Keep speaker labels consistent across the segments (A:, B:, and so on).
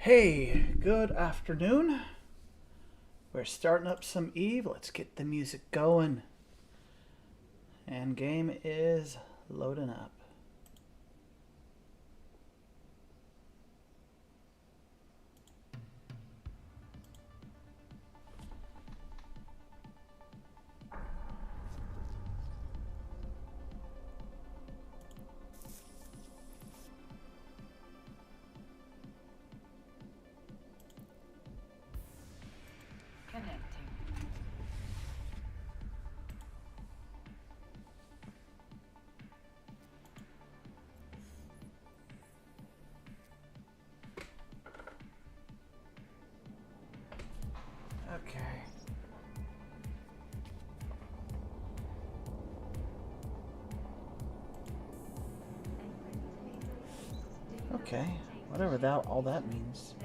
A: Hey, good afternoon. We're starting up some Eve. Let's get the music going. And game is loading up.
B: Connecting.
A: Okay. Okay, whatever that all that means.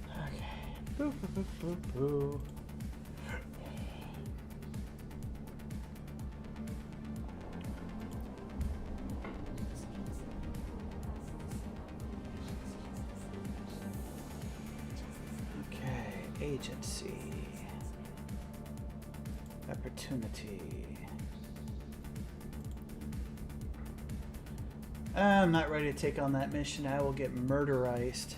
A: Okay. Boo boo boo boo boo. Okay, agency. Opportunity. I'm not ready to take on that mission. I will get murderized.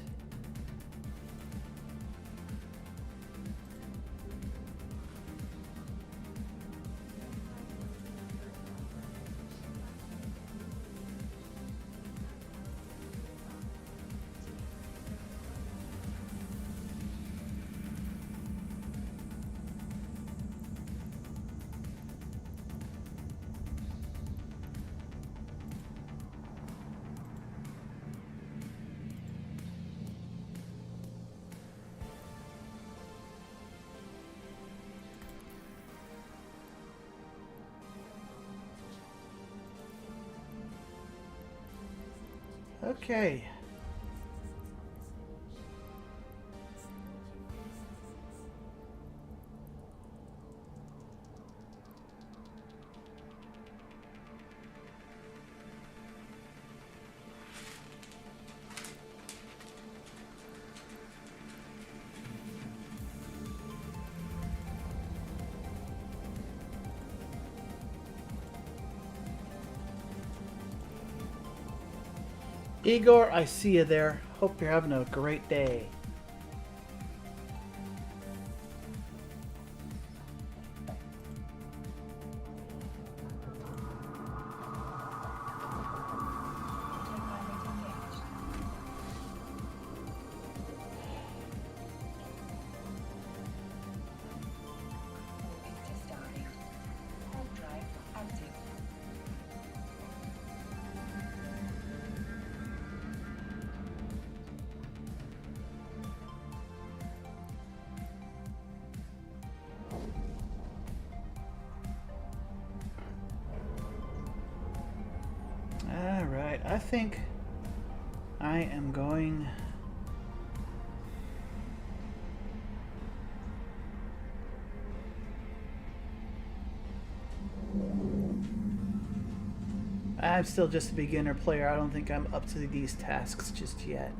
A: Okay. Igor, I see you there. Hope you're having a great day.
B: Autopilot engaged. Moving to Stargate. Hard drive active.
A: Alright, I think I am going. I'm still just a beginner player. I don't think I'm up to these tasks just yet.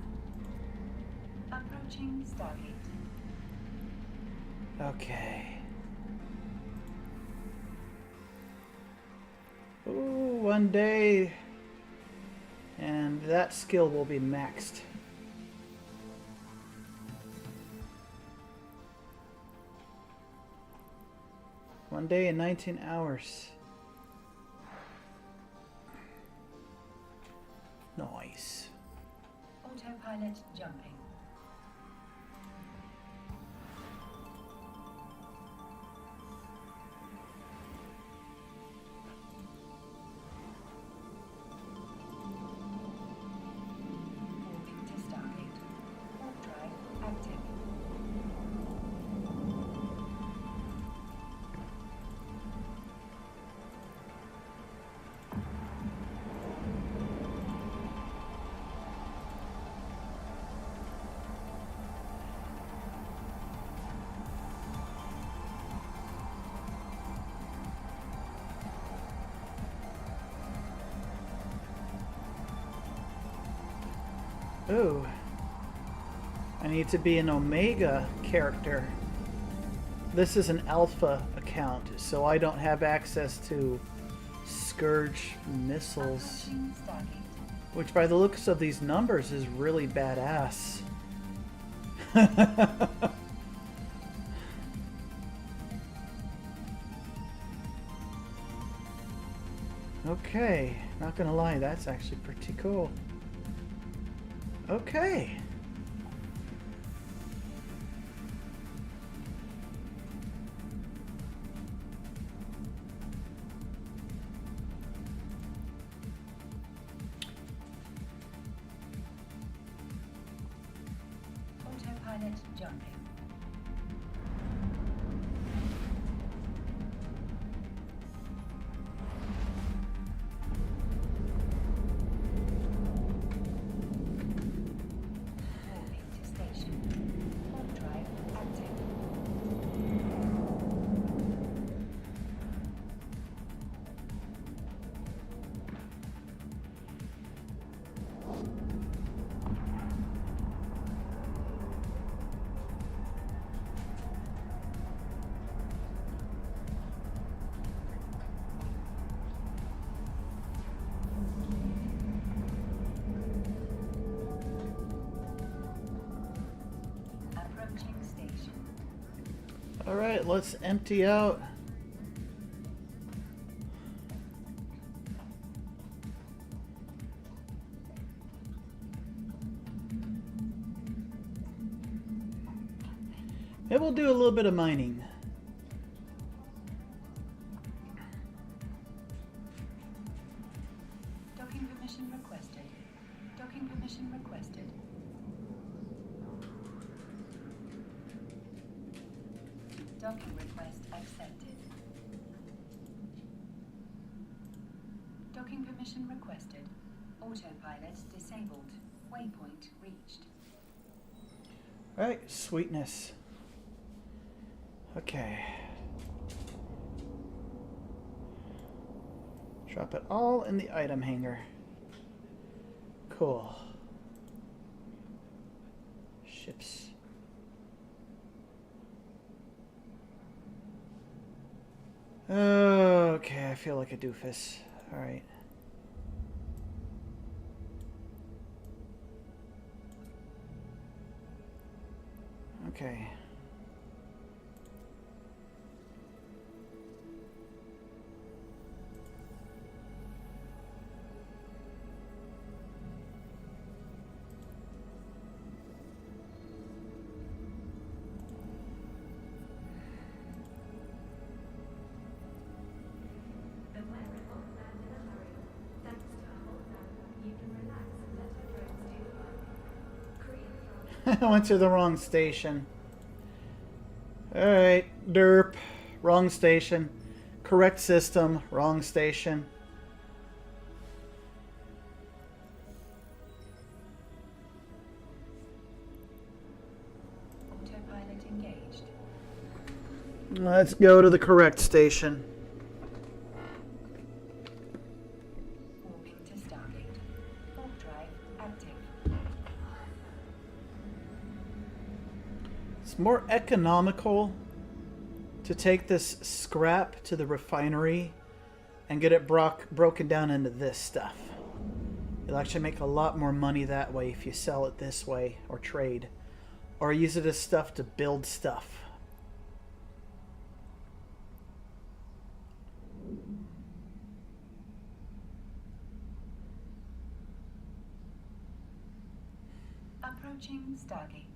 B: Approaching Stargate.
A: Okay. Ooh, one day. And that skill will be maxed. One day and 19 hours. Nice.
B: Autopilot jumping. Moving to Stargate. Warp drive active.
A: Ooh. I need to be an Omega character. This is an alpha account, so I don't have access to Scourge missiles.
B: Approaching Stargate.
A: Which, by the looks of these numbers, is really badass. Okay, not gonna lie, that's actually pretty cool. Okay.
B: Autopilot jumping. Warping to station. Warp drive active. Approaching station.
A: Alright, let's empty out. Maybe we'll do a little bit of mining.
B: Docking permission requested. Docking permission requested. Docking request accepted. Docking permission requested. Autopilot disabled. Waypoint reached.
A: Alright, sweetness. Okay. Drop it all in the item hanger. Cool. Ships. Okay, I feel like a doofus. Alright. Okay.
C: The weather will land in a hurry. Thanks to a whole now, you can relax and let the drones do the work. Korean drones.
A: I went to the wrong station. Alright, derp. Wrong station. Correct system. Wrong station.
B: Autopilot engaged.
A: Let's go to the correct station.
B: Warping to Stargate. Warp drive active.
A: It's more economical to take this scrap to the refinery and get it broken down into this stuff. You'll actually make a lot more money that way if you sell it this way or trade. Or use it as stuff to build stuff.
B: Approaching Stargate.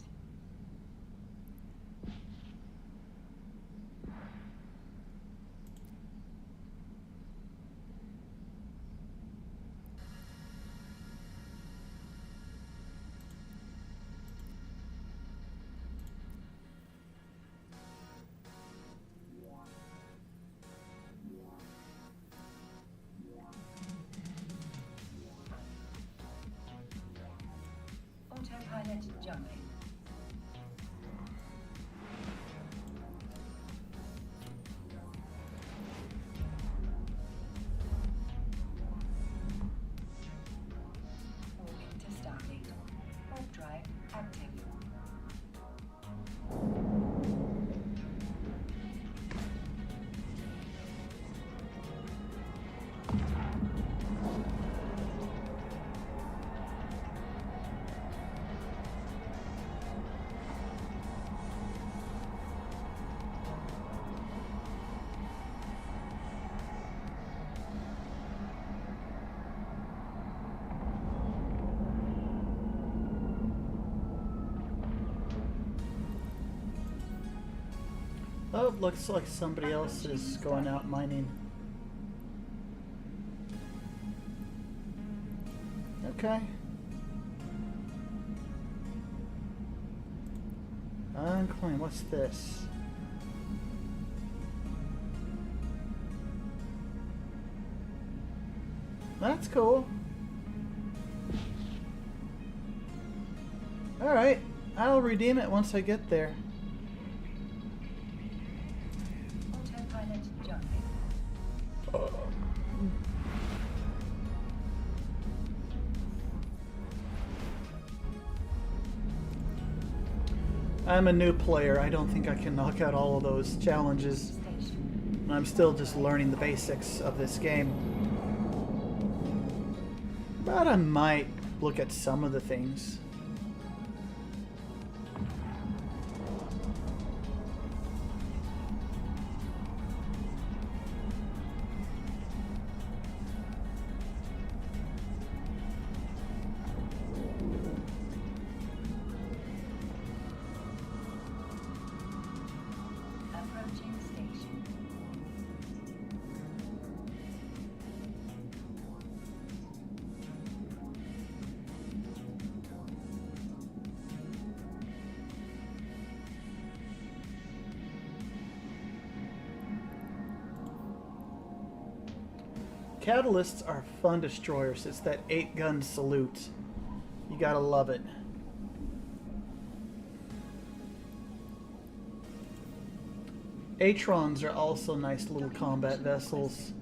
B: Autopilot jumping. Warping to Stargate.
A: Oh, looks like somebody else is going out mining. Okay. Unclaimed. What's this? That's cool. Alright. I'll redeem it once I get there.
B: Autopilot jumping.
A: I'm a new player. I don't think I can knock out all of those challenges.
B: Station.
A: And I'm still just learning the basics of this game. But I might look at some of the things.
B: Approaching station.
A: Catalysts are fun destroyers. It's that 8-gun salute. You gotta love it. Atrons are also nice little combat vessels.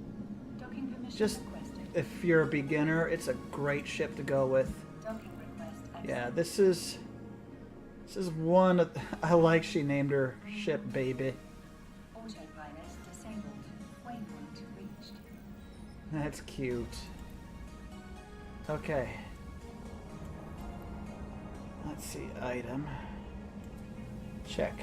B: Docking permission
A: Just
B: requested.
A: if you're a beginner, it's a great ship to go with.
B: Docking request accepted.
A: Yeah, this is one of, I like she named her ship Baby.
B: Autopilot disabled. Waypoint reached.
A: That's cute. Okay. Let's see, item. Check.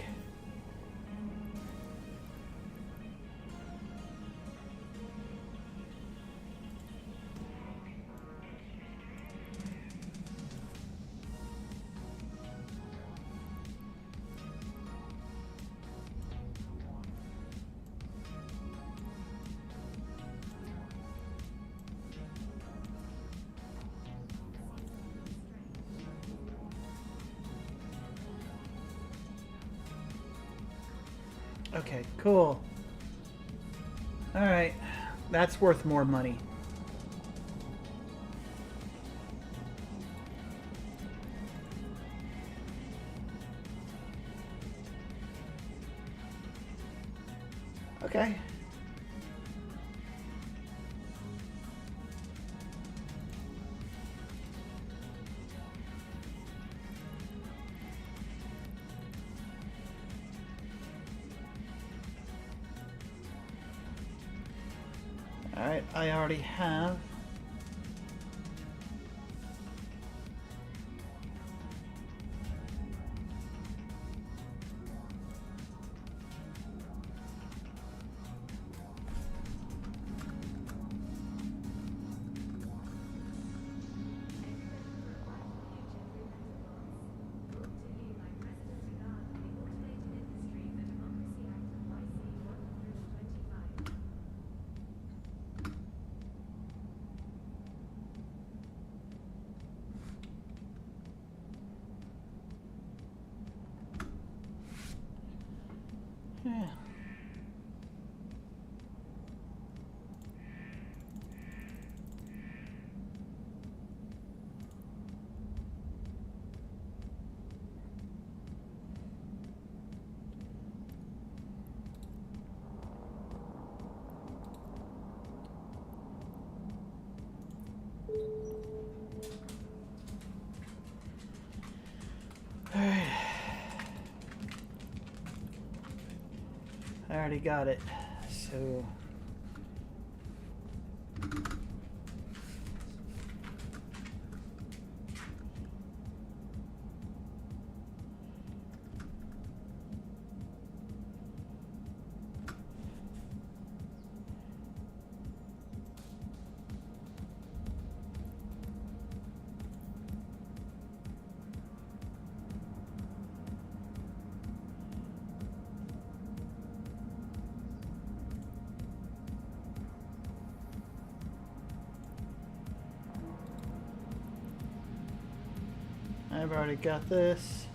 A: Okay, cool. Alright, that's worth more money. Okay. Alright, I already have. Yeah. I already got it, so... I've already got this.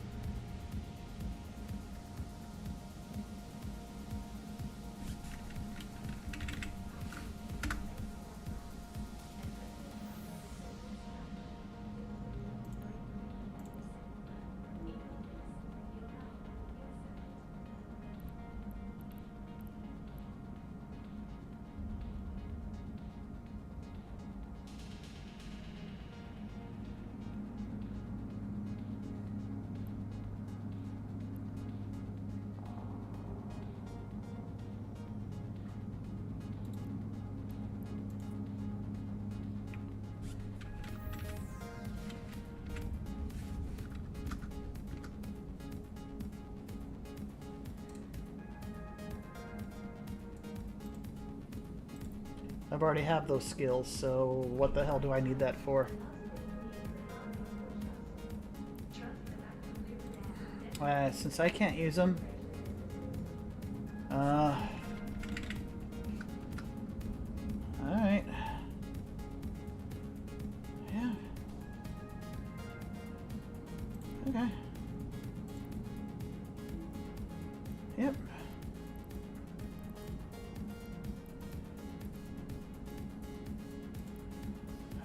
A: I've already have those skills, so what the hell do I need that for? Since I can't use them, alright. Yeah. Okay. Yep.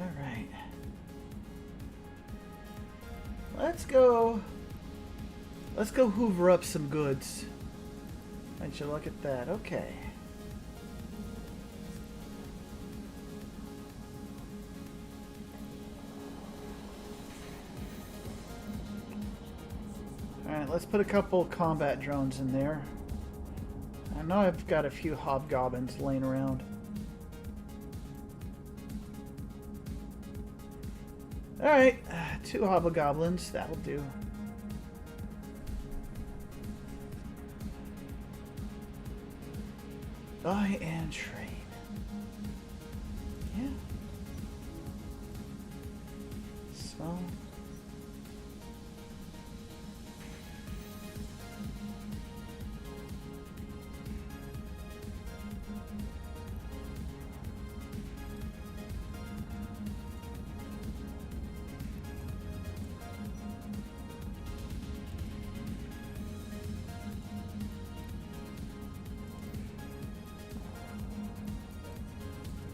A: Alright. Let's go hoover up some goods. Would you look at that? Okay. Alright, let's put a couple combat drones in there. I know I've got a few hobgoblins laying around. Alright, 2 hobgoblins, that'll do. Buy and trade. Yeah. So.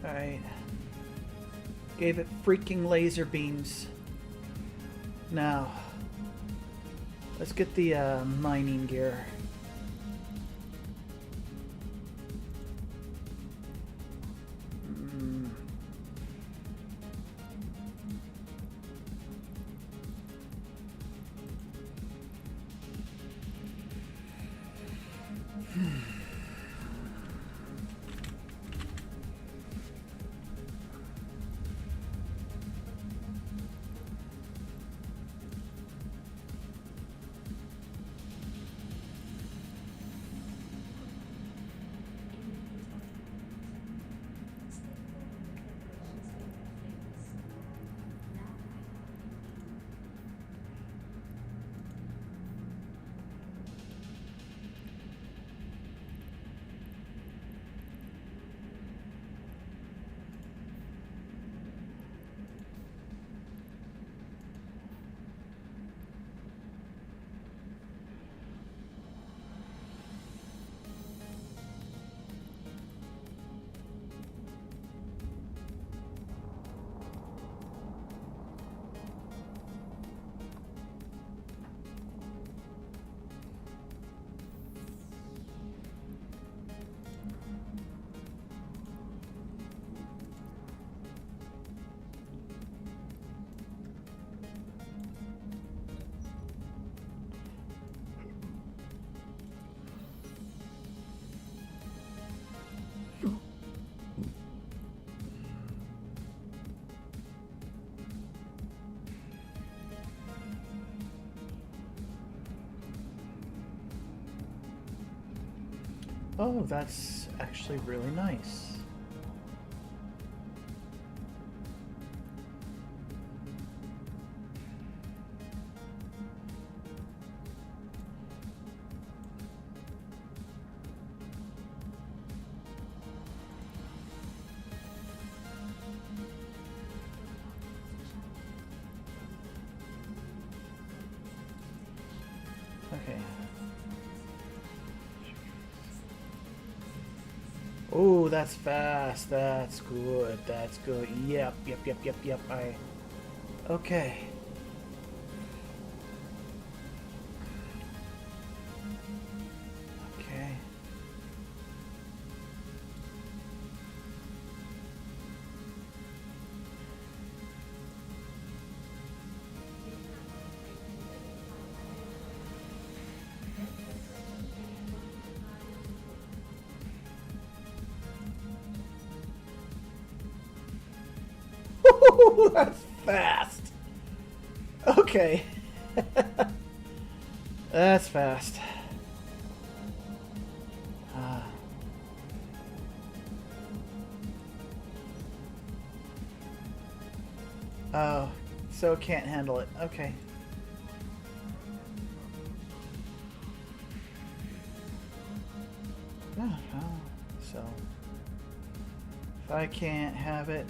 A: Alright. Gave it freaking laser beams. Now, let's get the mining gear. Oh, that's actually really nice. Okay. Oh, that's fast. That's good. That's good. Yep, yep, yep, yep, yep. Okay. Okay. That's fast. Okay. That's fast. Oh, so can't handle it. Okay. Oh, so if I can't have it.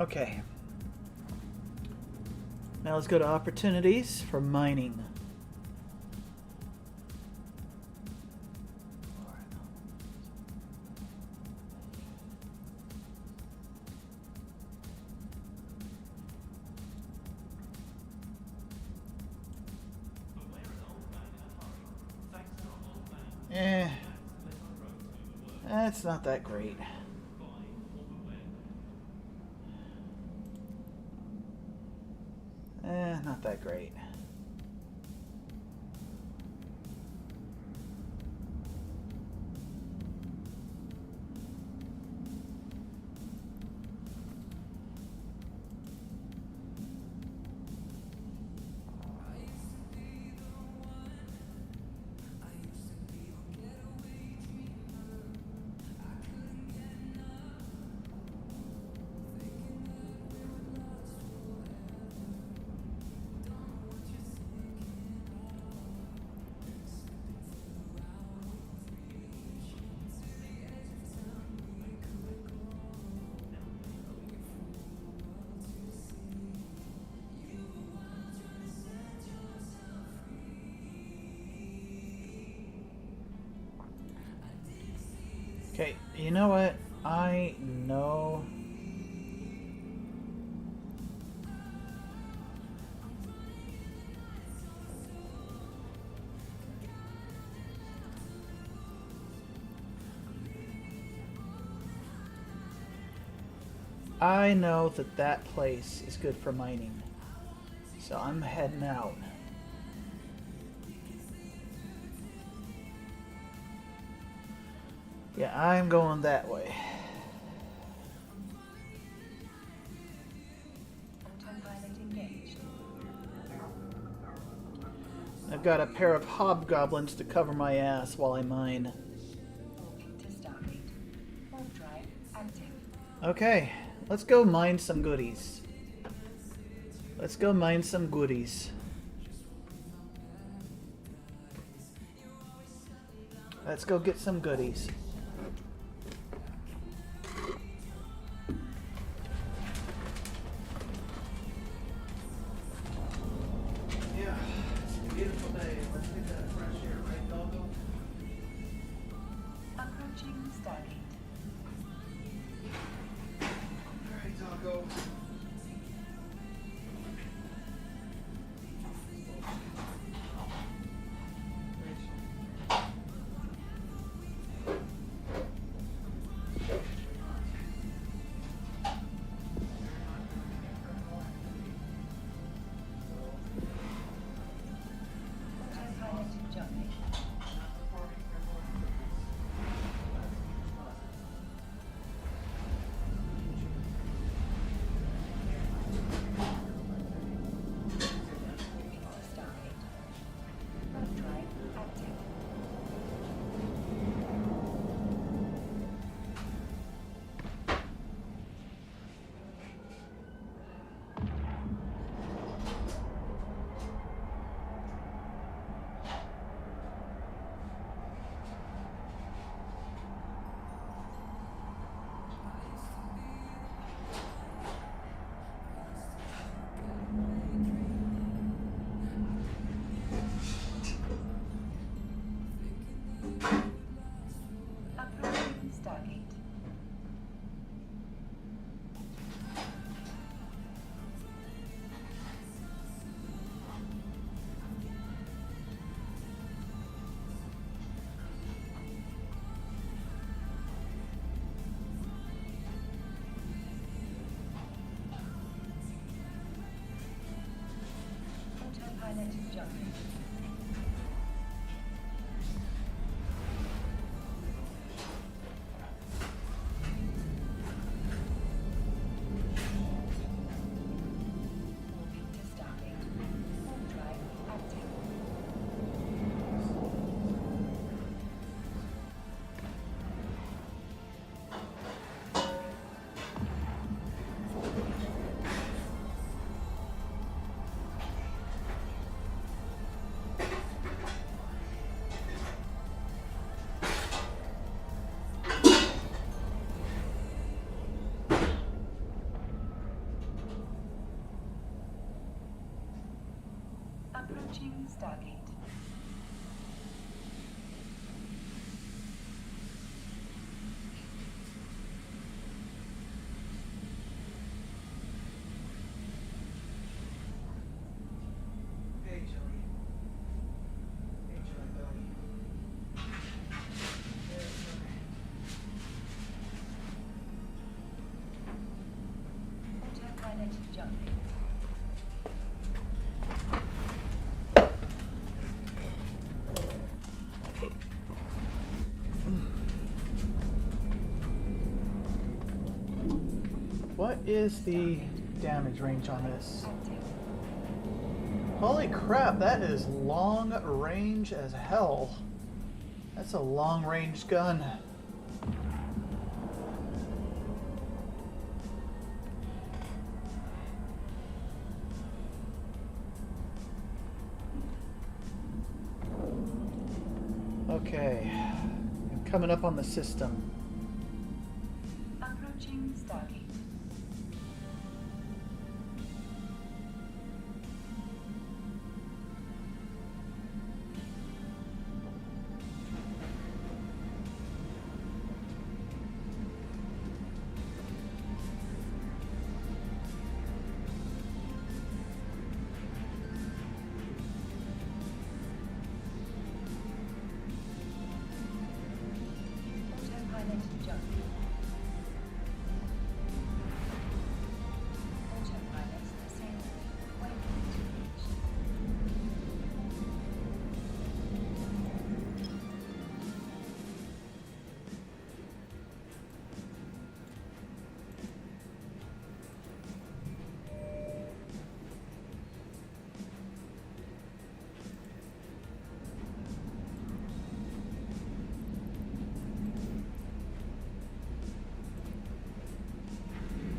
A: Okay. Now let's go to opportunities for mining. That's not that great. Not that great. Okay, you know what? I know. I know that that place is good for mining. So I'm heading out. Yeah, I'm going that way.
B: Autopilot engaged.
A: I've got a pair of hobgoblins to cover my ass while I mine.
B: Walking to Stargate. Warp drive active.
A: Okay, let's go mine some goodies. Let's go mine some goodies. Let's go get some goodies. Yeah, it's a beautiful day. Let's get that fresh air, right, Doggo?
B: Approaching Stargate.
A: Alright, Doggo.
B: Autopilot Johnny. Autopilot jumping. Moving to Stargate. Warp drive active. Approaching Stargate.
A: Hey, Joey. Hey, Joey, buddy.
B: Autopilot jumping.
A: What is the damage range on this?
B: Active.
A: Holy crap, that is long range as hell. That's a long range gun. Okay, I'm coming up on the system.
B: Approaching Stargate. Autopilot jumping. Autopilot disabled. Waypoint reached.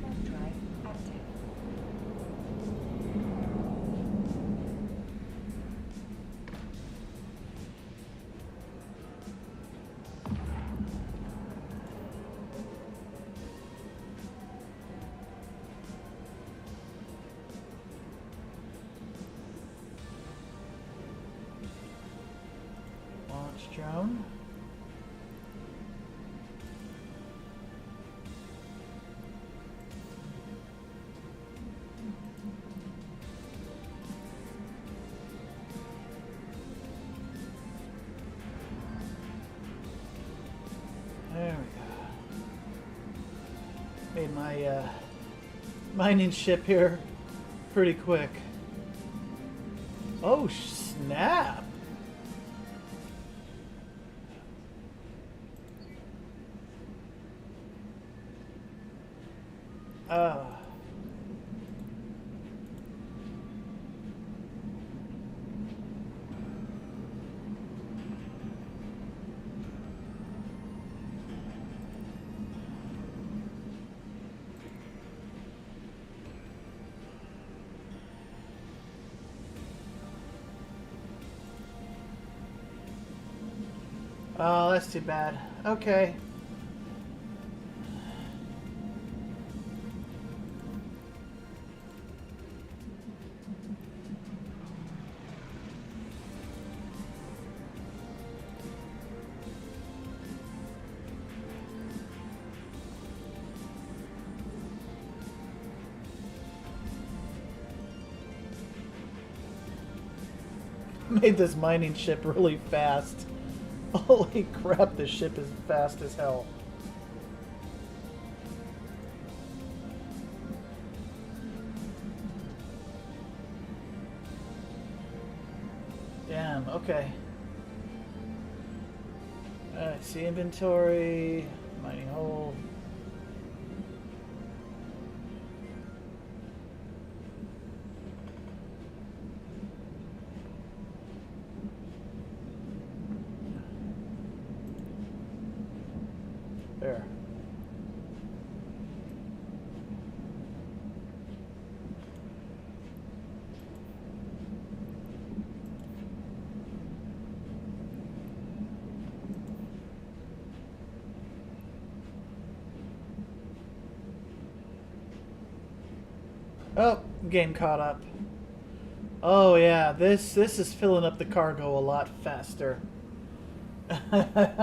B: Warp drive active.
A: Launch drone. There we go. Made my mining ship here pretty quick. Oh snap! Oh. Oh, that's too bad. Okay. Made this mining ship really fast. Holy crap, this ship is fast as hell. Bam. Okay. See inventory. Mining hole. There. Oh, game caught up. Oh yeah, this is filling up the cargo a lot faster. And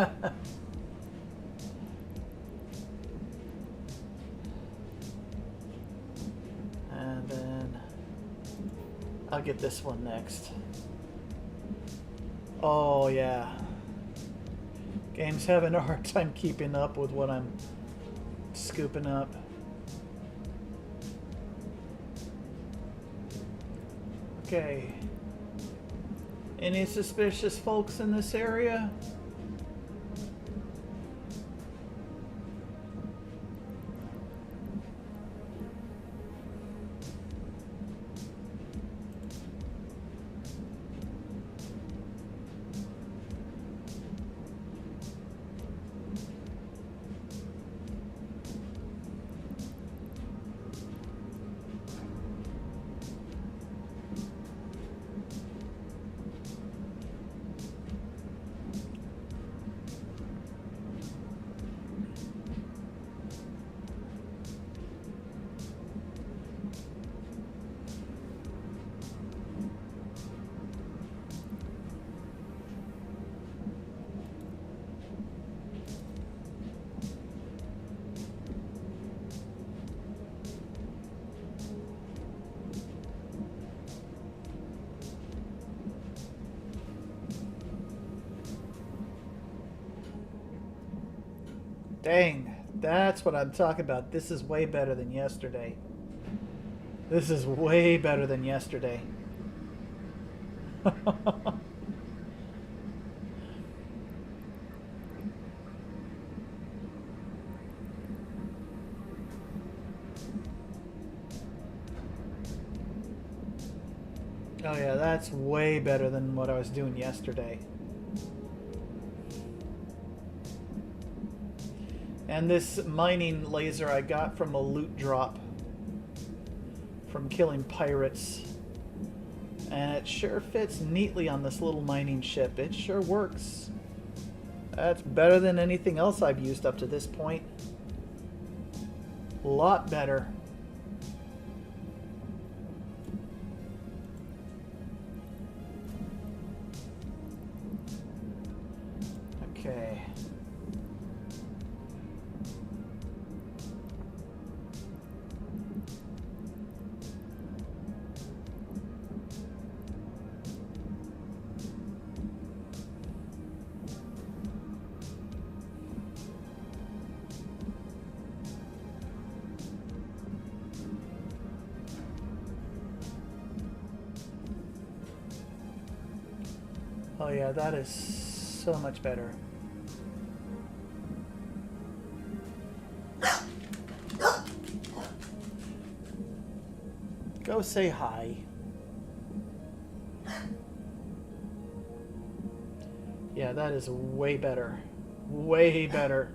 A: then I'll get this one next. Oh yeah. Game's having a hard time keeping up with what I'm scooping up. Okay. Any suspicious folks in this area? Dang, that's what I'm talking about. This is way better than yesterday. This is way better than yesterday. Oh yeah, that's way better than what I was doing yesterday. And this mining laser I got from a loot drop from killing pirates. And it sure fits neatly on this little mining ship. It sure works. That's better than anything else I've used up to this point. A lot better. Okay. Oh yeah, that is so much better. Go say hi. Yeah, that is way better. Way better.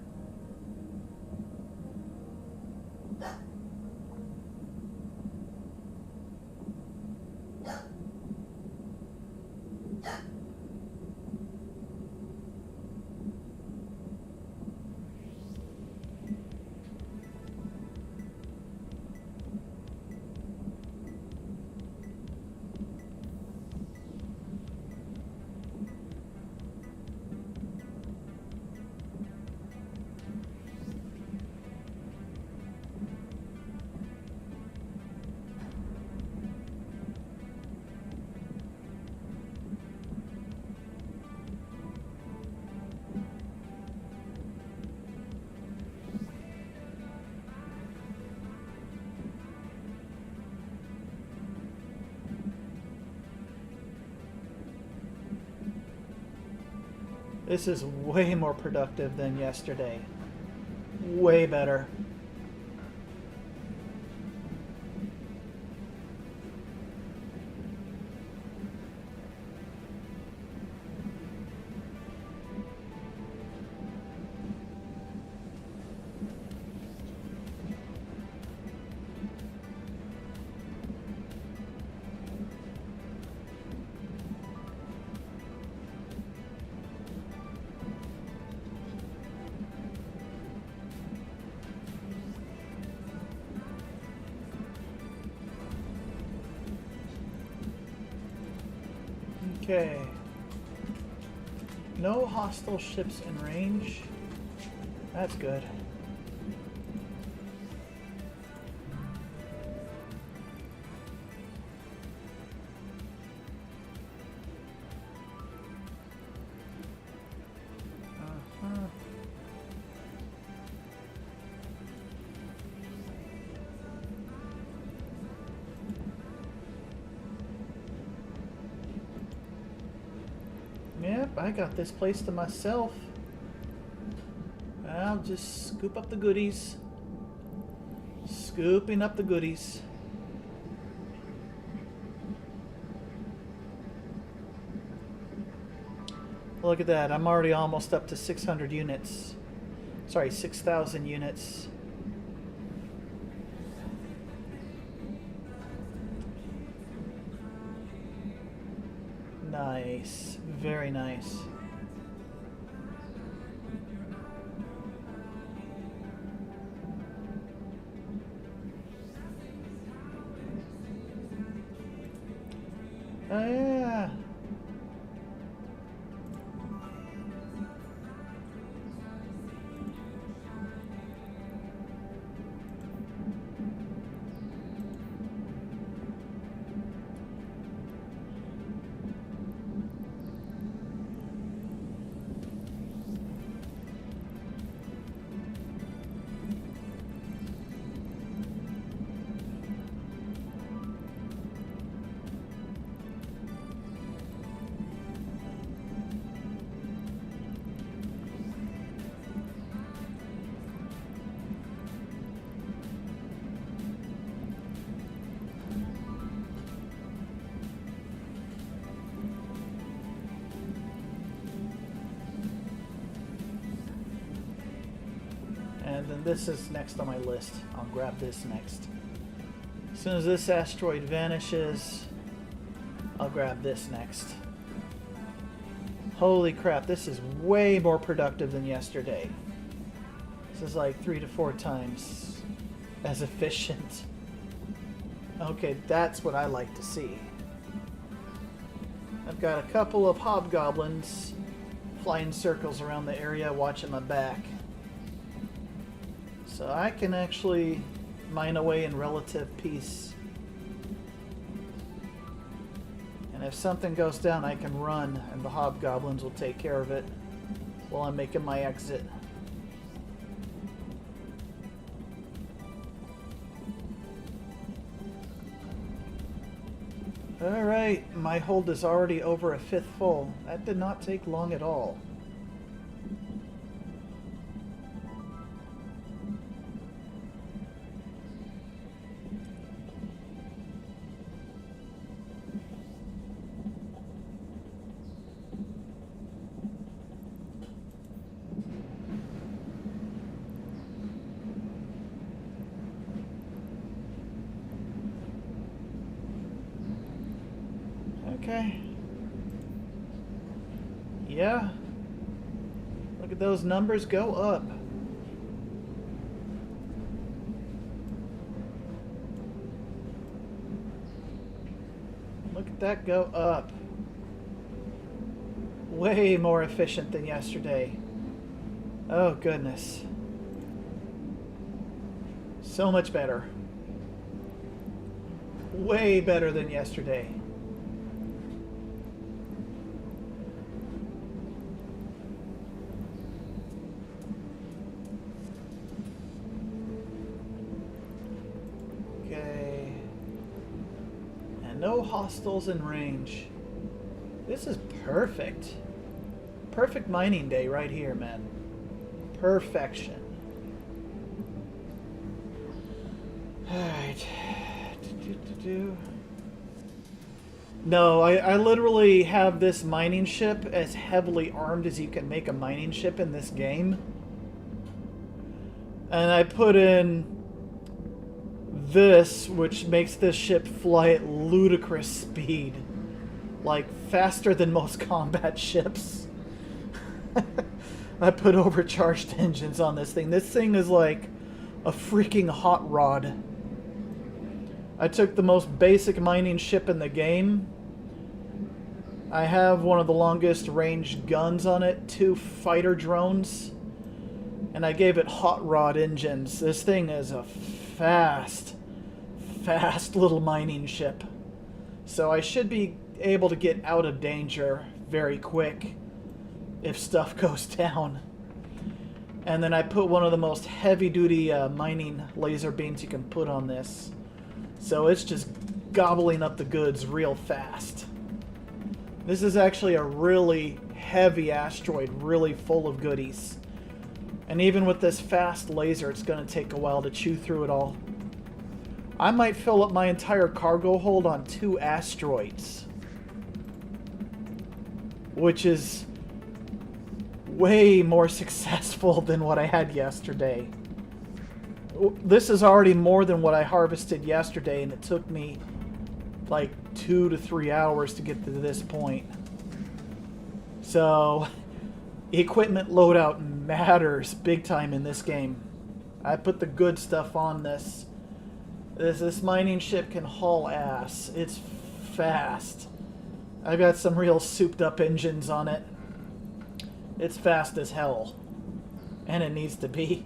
A: This is way more productive than yesterday. Way better. Okay. No hostile ships in range. That's good. Uh-huh. Yep, I got this place to myself. I'll just scoop up the goodies. Scooping up the goodies. Look at that, I'm already almost up to 600 units. Sorry, 6,000 units. Nice. Very nice. Oh yeah. And then this is next on my list. I'll grab this next. As soon as this asteroid vanishes, I'll grab this next. Holy crap, this is way more productive than yesterday. This is like 3 to 4 times as efficient. Okay, that's what I like to see. I've got a couple of hobgoblins flying circles around the area watching my back. So I can actually mine away in relative peace. And if something goes down, I can run and the hobgoblins will take care of it while I'm making my exit. Alright, my hold is already over a fifth full. That did not take long at all. Okay. Yeah. Look at those numbers go up. Look at that go up. Way more efficient than yesterday. Oh goodness. So much better. Way better than yesterday. No hostiles in range. This is perfect. Perfect mining day right here, man. Perfection. Alright. No, I literally have this mining ship as heavily armed as you can make a mining ship in this game. And I put in this, which makes this ship fly at ludicrous speed. Like, faster than most combat ships. I put overcharged engines on this thing. This thing is like a freaking hot rod. I took the most basic mining ship in the game. I have one of the longest range guns on it, 2 fighter drones, and I gave it hot rod engines. This thing is a fast little mining ship. So I should be able to get out of danger very quick if stuff goes down. And then I put one of the most heavy-duty mining laser beams you can put on this. So it's just gobbling up the goods real fast. This is actually a really heavy asteroid, really full of goodies. And even with this fast laser, it's going to take a while to chew through it all. I might fill up my entire cargo hold on 2 asteroids. Which is way more successful than what I had yesterday. This is already more than what I harvested yesterday, and it took me like 2 to 3 hours to get to this point. So, equipment loadout matters big time in this game. I put the good stuff on this. This mining ship can haul ass. It's fast. I've got some real souped up engines on it. It's fast as hell. And it needs to be.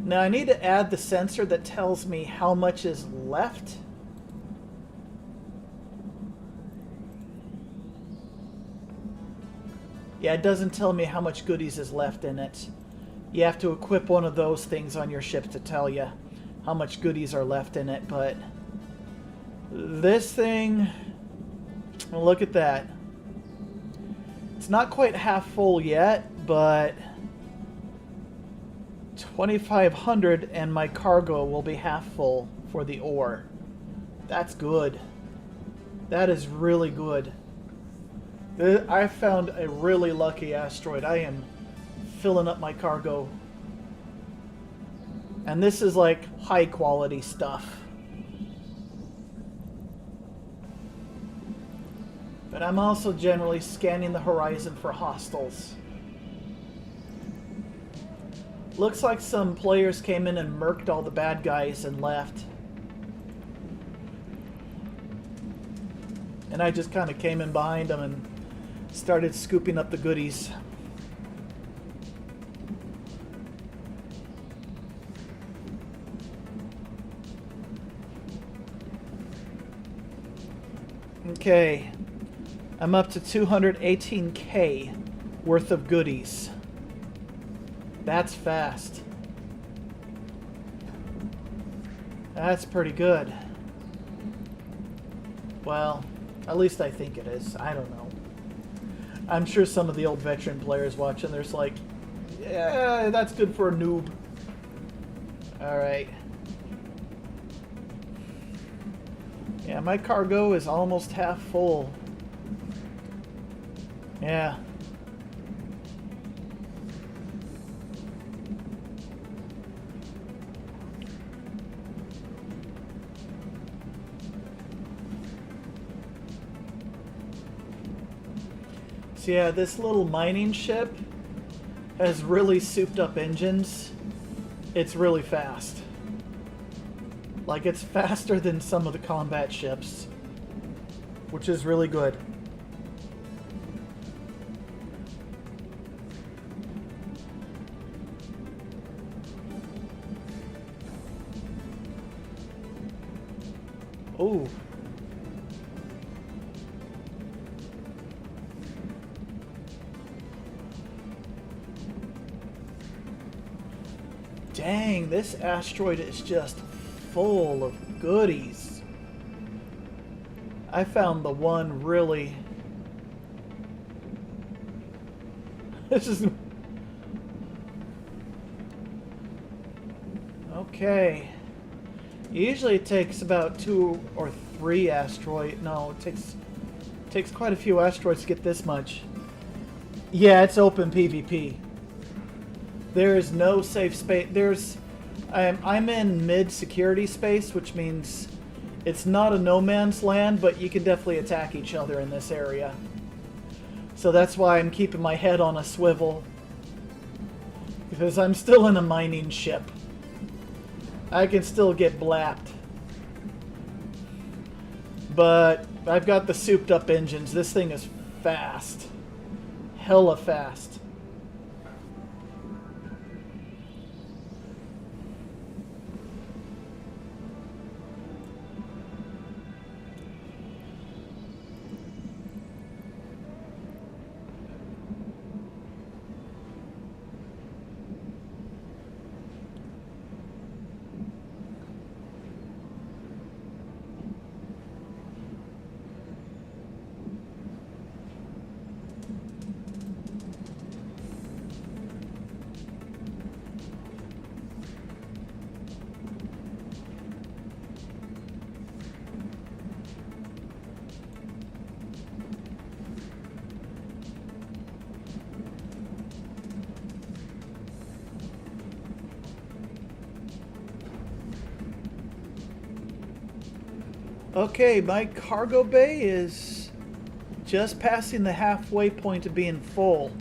A: Now I need to add the sensor that tells me how much is left. Yeah, it doesn't tell me how much goodies is left in it. You have to equip one of those things on your ship to tell you how much goodies are left in it, but this thing, well, look at that. It's not quite half full yet, but 2,500 and my cargo will be half full for the ore. That's good. That is really good. I found a really lucky asteroid. I am filling up my cargo. And this is like high quality stuff. But I'm also generally scanning the horizon for hostiles. Looks like some players came in and murked all the bad guys and left. And I just kind of came in behind them and started scooping up the goodies. Okay. I'm up to 218K worth of goodies. That's fast. That's pretty good. Well, at least I think it is. I don't know. I'm sure some of the old veteran players watching, there's like, yeah, that's good for a noob. Alright. Yeah, my cargo is almost half full. Yeah. So yeah, this little mining ship has really souped up engines. It's really fast. Like, it's faster than some of the combat ships, which is really good. Oh. Dang, this asteroid is just full of goodies. I found the one really... This is... Okay. Usually it takes about 2 or 3 asteroid. No, it takes quite a few asteroids to get this much. Yeah, it's open PvP. There is no safe space. I'm in mid-security space, which means it's not a no man's land, but you can definitely attack each other in this area. So that's why I'm keeping my head on a swivel. Because I'm still in a mining ship. I can still get blapped. But I've got the souped up engines. This thing is fast. Hella fast. Okay, my cargo bay is just passing the halfway point of being full.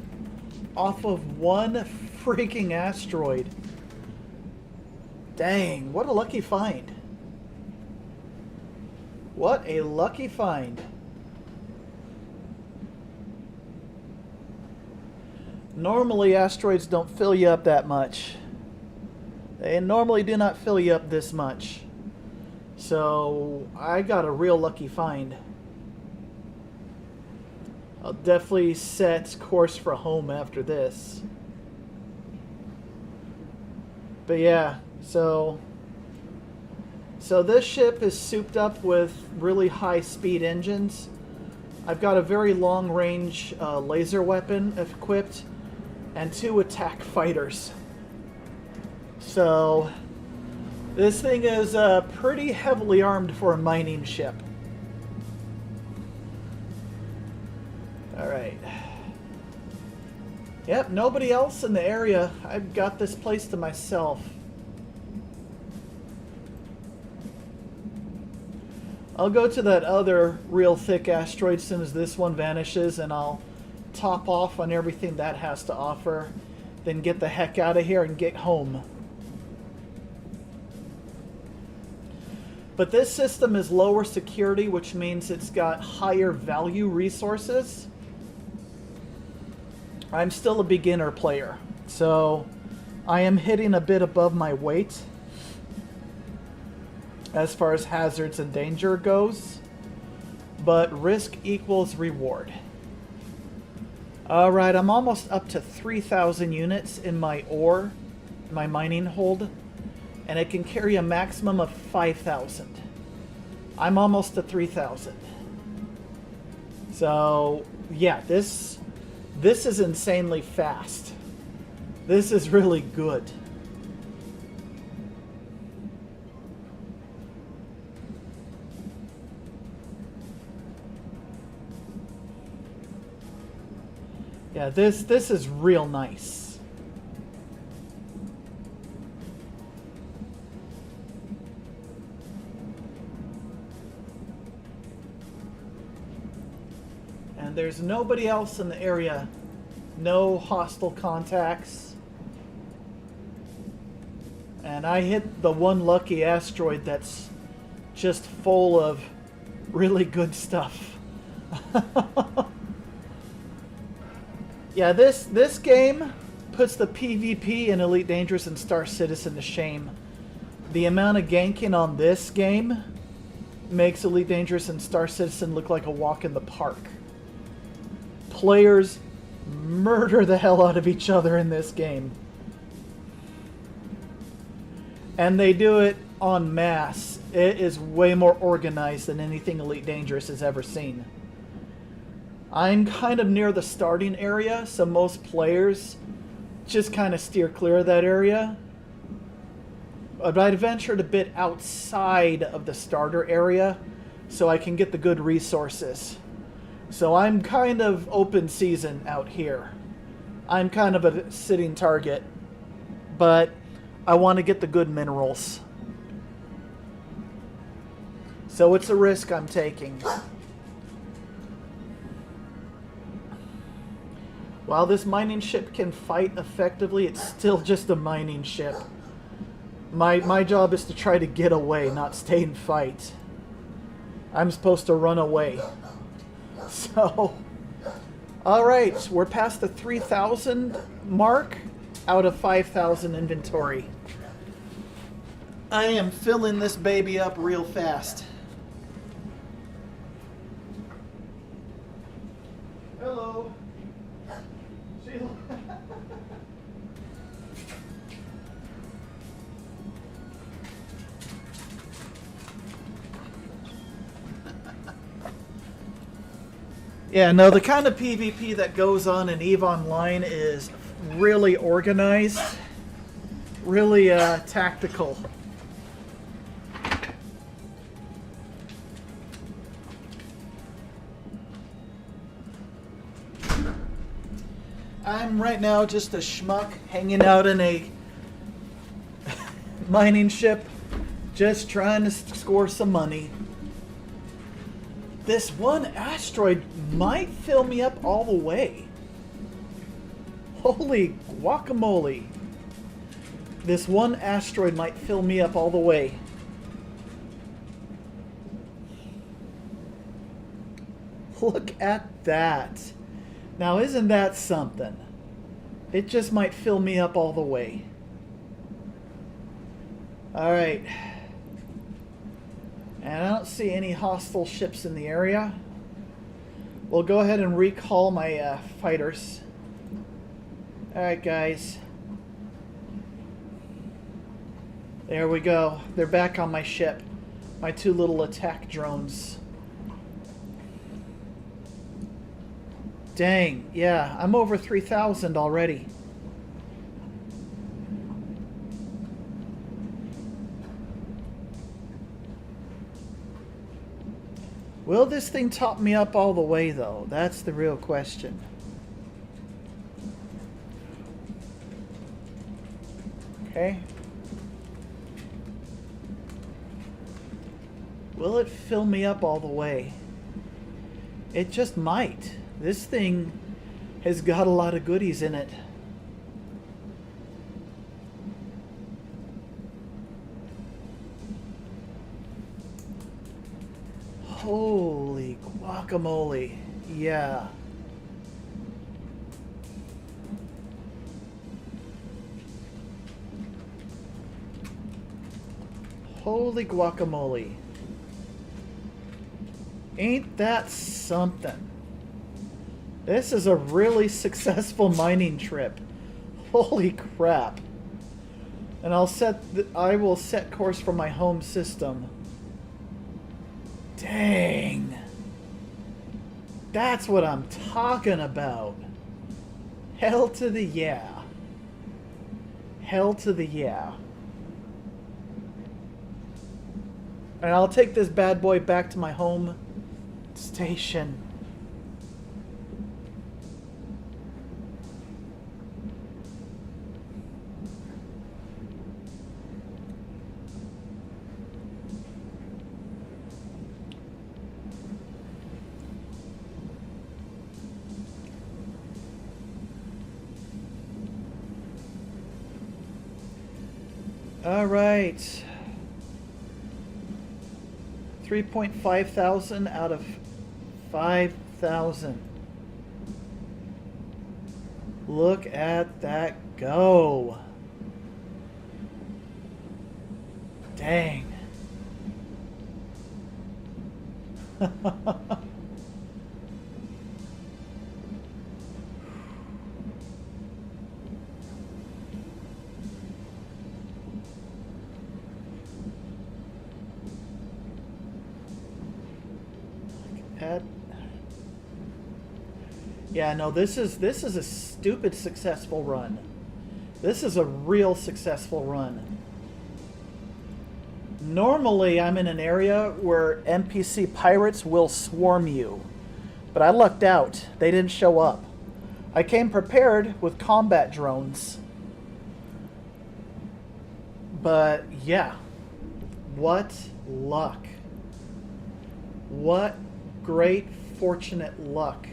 A: Off of one freaking asteroid. Dang, what a lucky find. What a lucky find. Normally asteroids don't fill you up that much. They normally do not fill you up this much. So I got a real lucky find. I'll definitely set course for home after this. But yeah, so this ship is souped up with really high speed engines. I've got a very long range laser weapon equipped and 2 attack fighters. So this thing is pretty heavily armed for a mining ship. Alright. Yep, nobody else in the area. I've got this place to myself. I'll go to that other real thick asteroid as soon as this one vanishes, and I'll top off on everything that has to offer. Then get the heck out of here and get home. But this system is lower security, which means it's got higher value resources. I'm still a beginner player, so I am hitting a bit above my weight as far as hazards and danger goes. But risk equals reward. Alright, I'm almost up to 3,000 units in my ore, my mining hold. And it can carry a maximum of 5,000. I'm almost to 3,000. So, yeah, this is insanely fast. This is really good. Yeah, this is real nice. And there's nobody else in the area. No hostile contacts. And I hit the one lucky asteroid that's just full of really good stuff. Yeah, this game puts the PvP in Elite Dangerous and Star Citizen to shame. The amount of ganking on this game makes Elite Dangerous and Star Citizen look like a walk in the park. Players murder the hell out of each other in this game. And they do it en masse. It is way more organized than anything Elite Dangerous has ever seen. I'm kind of near the starting area, so most players just kind of steer clear of that area. But I'd ventured a bit outside of the starter area so I can get the good resources. So I'm kind of open season out here. I'm kind of a sitting target, but I want to get the good minerals. So it's a risk I'm taking. While this mining ship can fight effectively, it's still just a mining ship. My job is to try to get away, not stay and fight. I'm supposed to run away. So, alright, we're past the 3,000 mark out of 5,000 inventory. I am filling this baby up real fast. Hello. Sheila. Yeah, no, the kind of PvP that goes on in EVE Online is really organized, really tactical. I'm right now just a schmuck hanging out in a mining ship, just trying to score some money. This one asteroid might fill me up all the way. Holy guacamole. This one asteroid might fill me up all the way. Look at that. Now isn't that something? It just might fill me up all the way. Alright. And I don't see any hostile ships in the area. We'll go ahead and recall my fighters. Alright, guys. There we go. They're back on my ship. My two little attack drones. Dang, yeah, I'm over 3,000 already. Will this thing top me up all the way, though? That's the real question. Okay. Will it fill me up all the way? It just might. This thing has got a lot of goodies in it. Holy guacamole. Yeah. Holy guacamole. Ain't that something? This is a really successful mining trip. Holy crap. And I will set course for my home system. Dang. That's what I'm talking about. Hell to the yeah. Hell to the yeah. And I'll take this bad boy back to my home station. All right. 3.5 thousand out of 5,000. Look at that go. Dang. At... Yeah, no, this is a stupid successful run. This is a real successful run. Normally, I'm in an area where NPC pirates will swarm you. But I lucked out. They didn't show up. I came prepared with combat drones. But, yeah. What luck. What great, fortunate luck.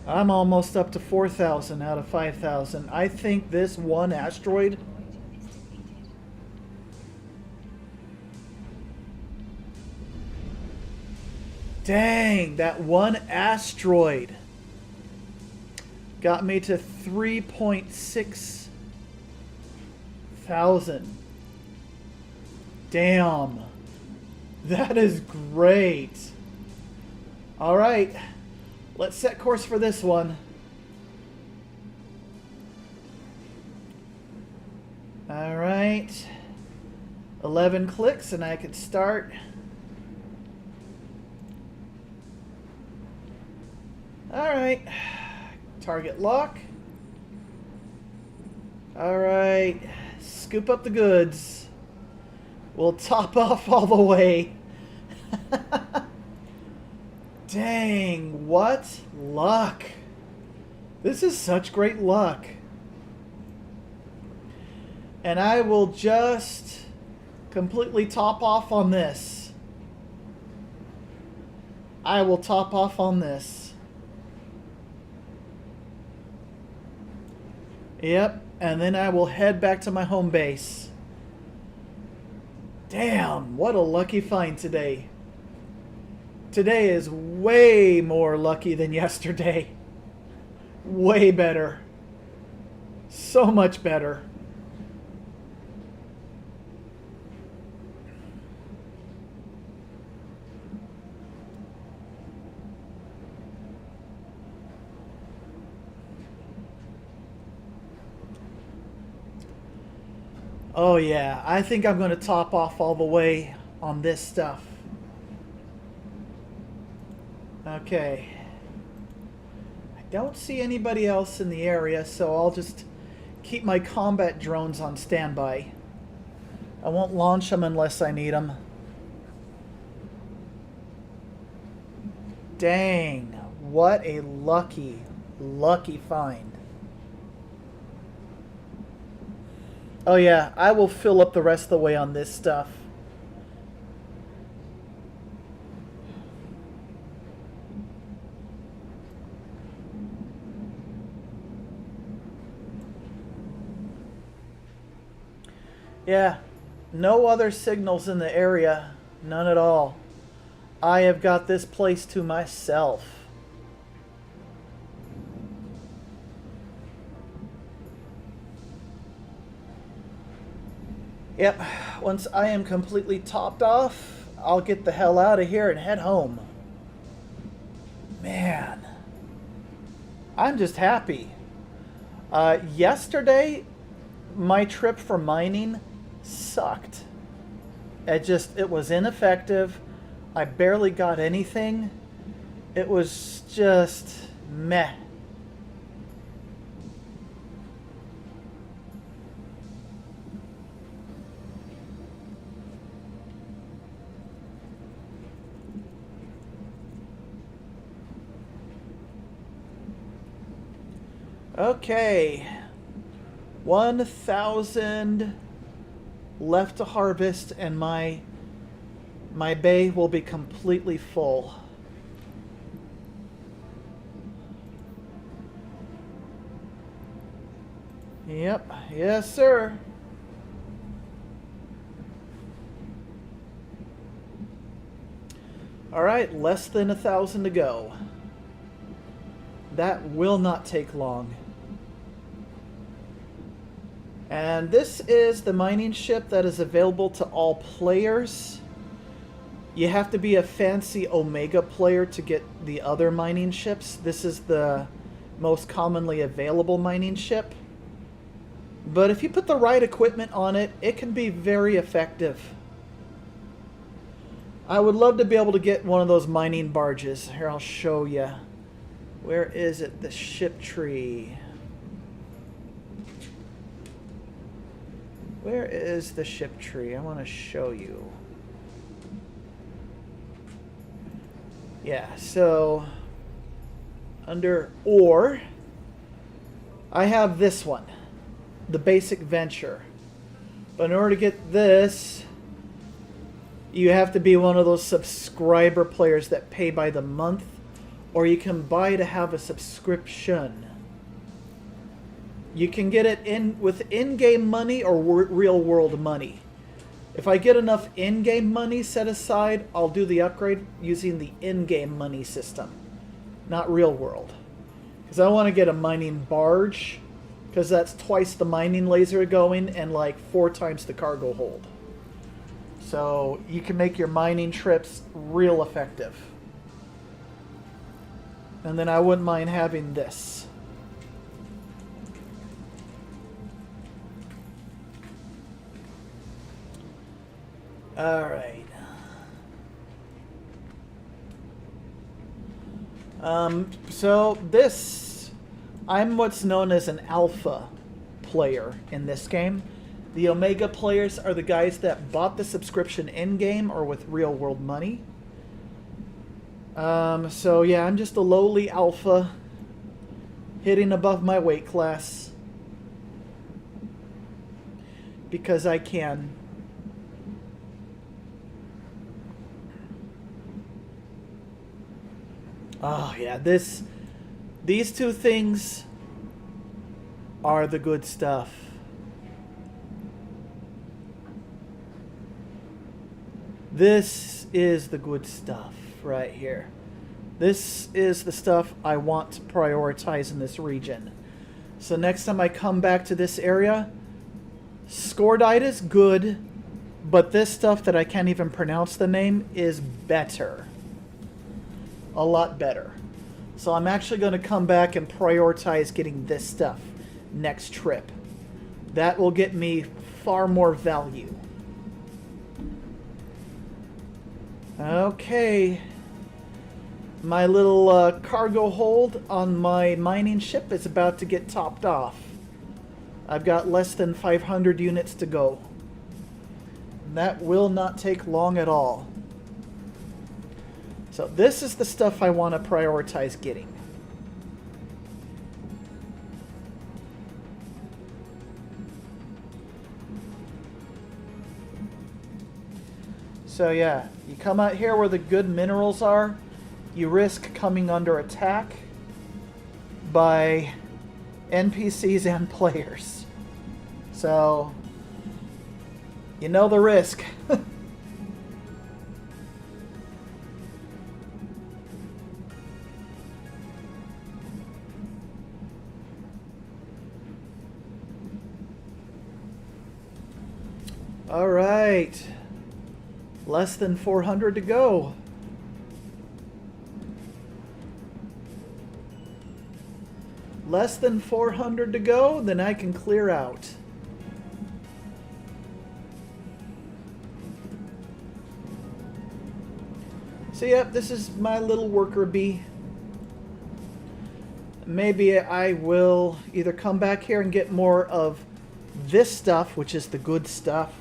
A: I'm almost up to 4,000 out of 5,000. I think this one asteroid... Dang, that one asteroid got me to 3.6 thousand. Damn. That is great. All right. Let's set course for this one. All right. 11 clicks and I can start. All right. Target lock. All right. Scoop up the goods. We'll top off all the way. Dang, what luck. This is such great luck. And I will just completely top off on this. I will top off on this. Yep, and then I will head back to my home base. Damn, what a lucky find today. Today is way more lucky than yesterday. Way better. So much better. Oh yeah, I think I'm going to top off all the way on this stuff. Okay. I don't see anybody else in the area, so I'll just keep my combat drones on standby. I won't launch them unless I need them. Dang, what a lucky, lucky find. Oh yeah, I will fill up the rest of the way on this stuff. Yeah, no other signals in the area. None at all. I have got this place to myself. Yep, once I am completely topped off, I'll get the hell out of here and head home. Man, I'm just happy. Yesterday, my trip for mining sucked. It was ineffective. I barely got anything. It was just meh. Okay, 1,000 left to harvest and my bay will be completely full. Yep, yes sir. Alright, less than 1,000 to go. That will not take long. And this is the mining ship that is available to all players. You have to be a fancy Omega player to get the other mining ships. This is the most commonly available mining ship. But if you put the right equipment on it, it can be very effective. I would love to be able to get one of those mining barges. Here, I'll show you. Where is it? The ship tree. Where is the ship tree? I want to show you. Yeah, so under ore, I have this one, the basic venture. But in order to get this, you have to be one of those subscriber players that pay by the month, or you can buy to have a subscription. You can get it with in-game money or real-world money. If I get enough in-game money set aside, I'll do the upgrade using the in-game money system, not real-world. Because I want to get a mining barge, because that's twice the mining laser going and like 4 times the cargo hold. So you can make your mining trips real effective. And then I wouldn't mind having this. Alright. So this, I'm what's known as an alpha player in this game. The Omega players are the guys that bought the subscription in-game or with real-world money. So yeah, I'm just a lowly alpha, hitting above my weight class. Because I can. Oh yeah, these two things are the good stuff. This is the good stuff right here. This is the stuff I want to prioritize in this region. So next time I come back to this area, Scordite is good, but this stuff that I can't even pronounce the name is better. A lot better. So I'm actually going to come back and prioritize getting this stuff next trip. That will get me far more value. Okay. My little cargo hold on my mining ship is about to get topped off. I've got less than 500 units to go. That will not take long at all. So this is the stuff I want to prioritize getting. So yeah, you come out here where the good minerals are, you risk coming under attack by NPCs and players. So, you know the risk. All right. Less than 400 to go. Less than 400 to go, then I can clear out. So yep, this is my little worker bee. Maybe I will either come back here and get more of this stuff, which is the good stuff,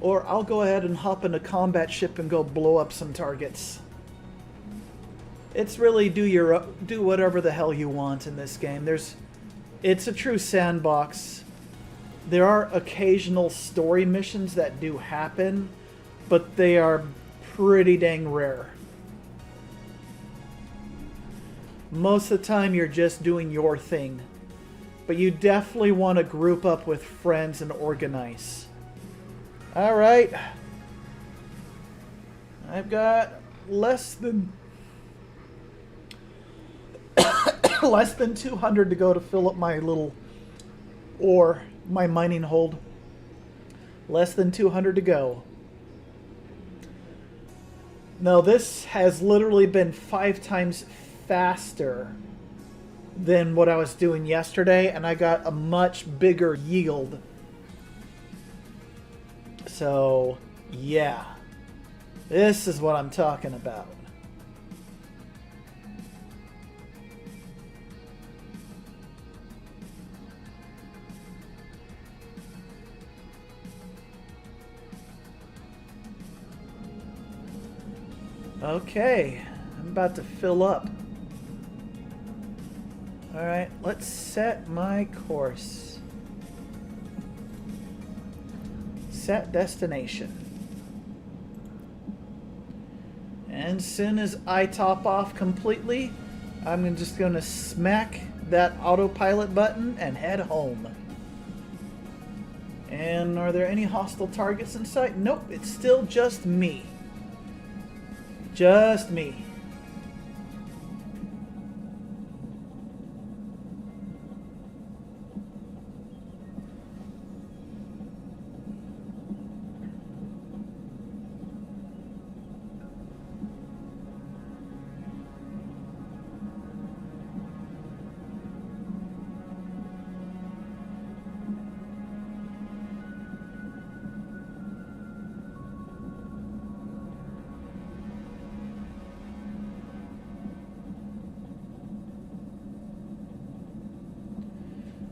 A: or I'll go ahead and hop in a combat ship and go blow up some targets. It's really do whatever the hell you want in this game. It's a true sandbox. There are occasional story missions that do happen, but they are pretty dang rare. Most of the time you're just doing your thing, but you definitely want to group up with friends and organize. All right, I've got less than 200 to go to fill up my little ore, my mining hold. Less than 200 to go. Now this has literally been 5 times faster than what I was doing yesterday, and I got a much bigger yield. So, yeah. This is what I'm talking about. Okay, I'm about to fill up. Alright, let's set my course. Set destination. And as soon as I top off completely, I'm just going to smack that autopilot button and head home. And are there any hostile targets in sight? Nope, it's still just me. Just me.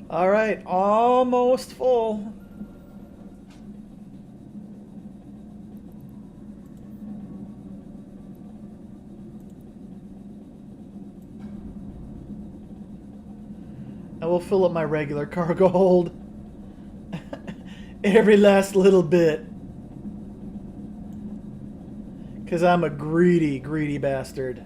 A: All right, almost full. I will fill up my regular cargo hold. Every last little bit. Because I'm a greedy, greedy bastard.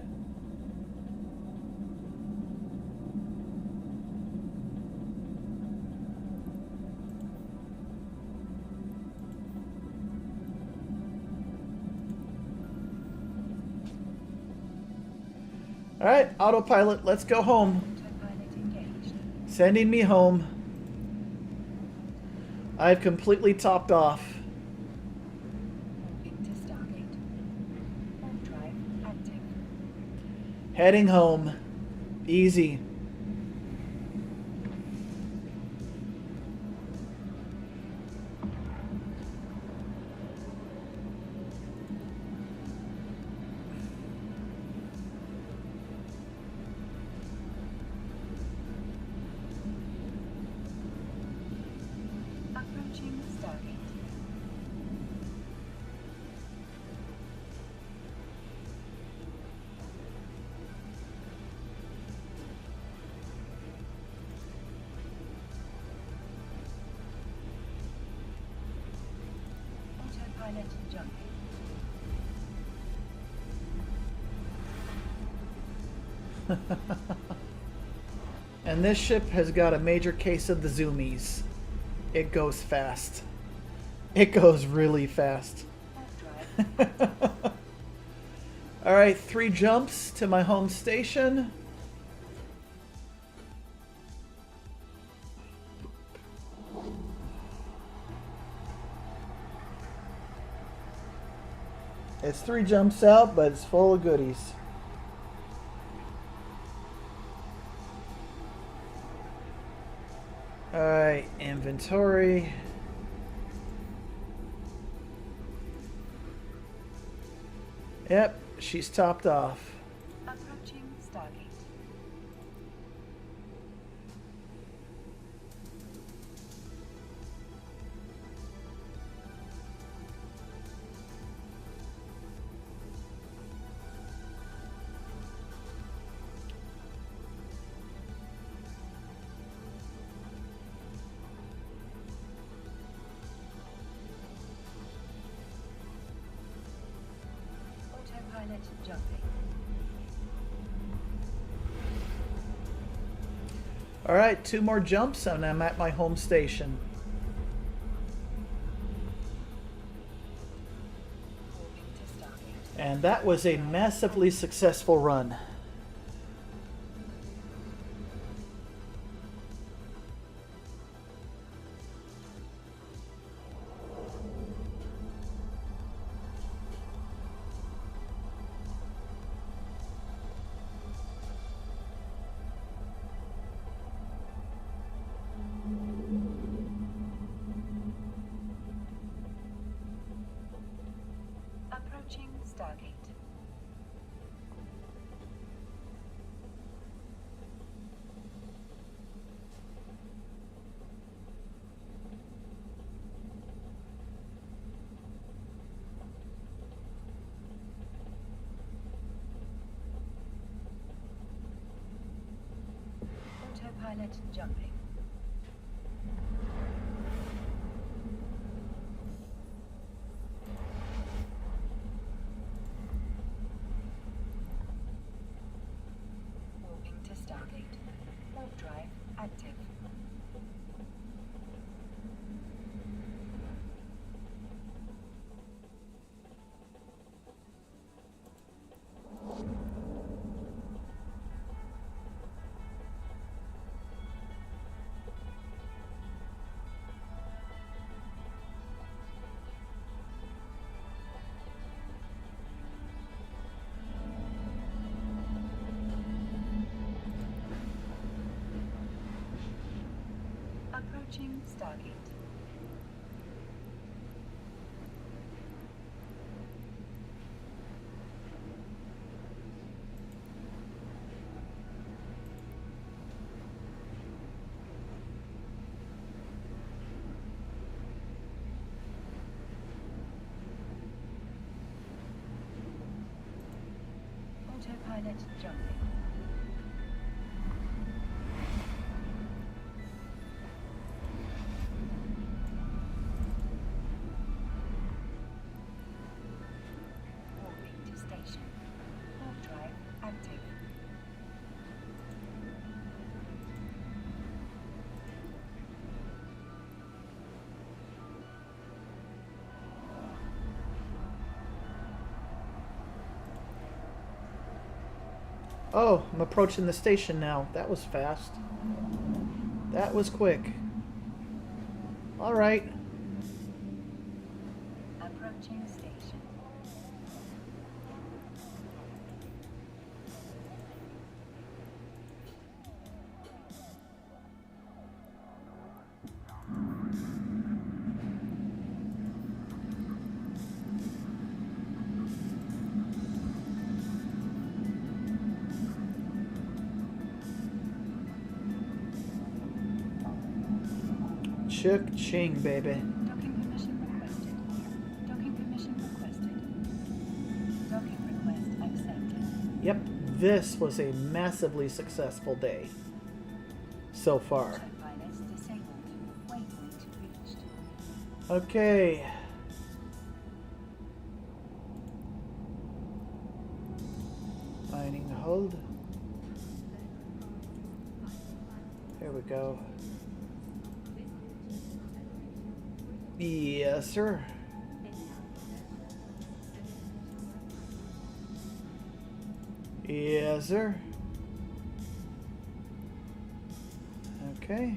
A: Alright, autopilot, let's go home.
B: Autopilot engaged.
A: Sending me home. I've completely topped off.
B: Moving to Stargate. Warp drive active.
A: Heading home. Easy.
B: Approaching Stargate. Autopilot jumping.
A: And this ship has got a major case of the zoomies. It goes fast. It goes really fast.
B: Warp drive.
A: Alright, 3 jumps to my home station. It's 3 jumps out, but it's full of goodies. Alright, inventory. Yep, she's topped off.
B: Approaching Stargate. Autopilot jumping.
A: Alright, 2 more jumps and I'm at my home station.
B: Moving to Stargate.
A: And that was a massively successful run.
B: Approaching Stargate. Autopilot jumping. Warping to Stargate. Warp drive active. Approaching Stargate. Autopilot jumping. Warping to station. Warp drive active.
A: Oh, I'm approaching the station now. That was fast. That was quick. All right.
B: Approaching station.
A: Ching, baby.
B: Docking permission requested. Docking permission requested. Docking request accepted.
A: Yep, this was a massively successful day so far.
B: Autopilot disabled. Waypoint reached.
A: Okay. Mining hold. There we go. Yes, sir. Yes, sir. Okay.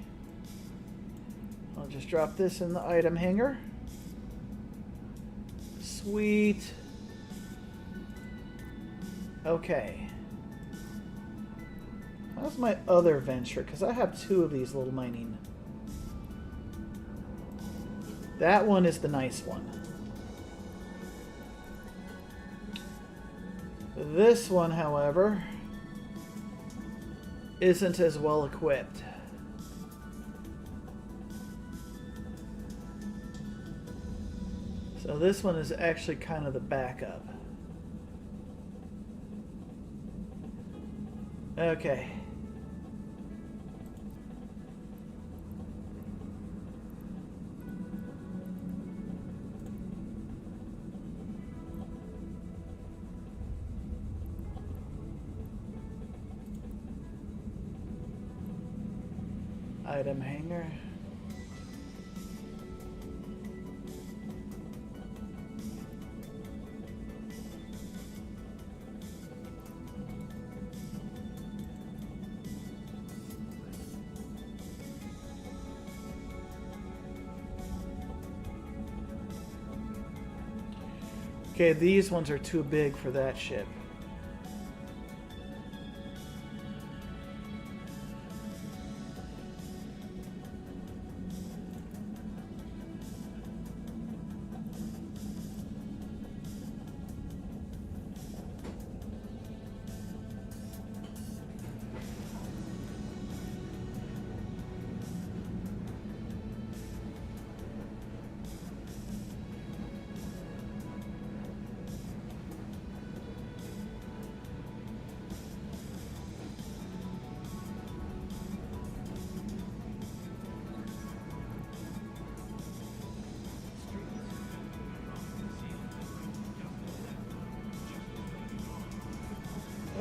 A: I'll just drop this in the item hanger. Sweet. Okay. How's my other venture? Because I have two of these little mining. That one is the nice one. This one, however, isn't as well equipped. So this one is actually kind of the backup. Okay. Item hanger. Okay, these ones are too big for that ship.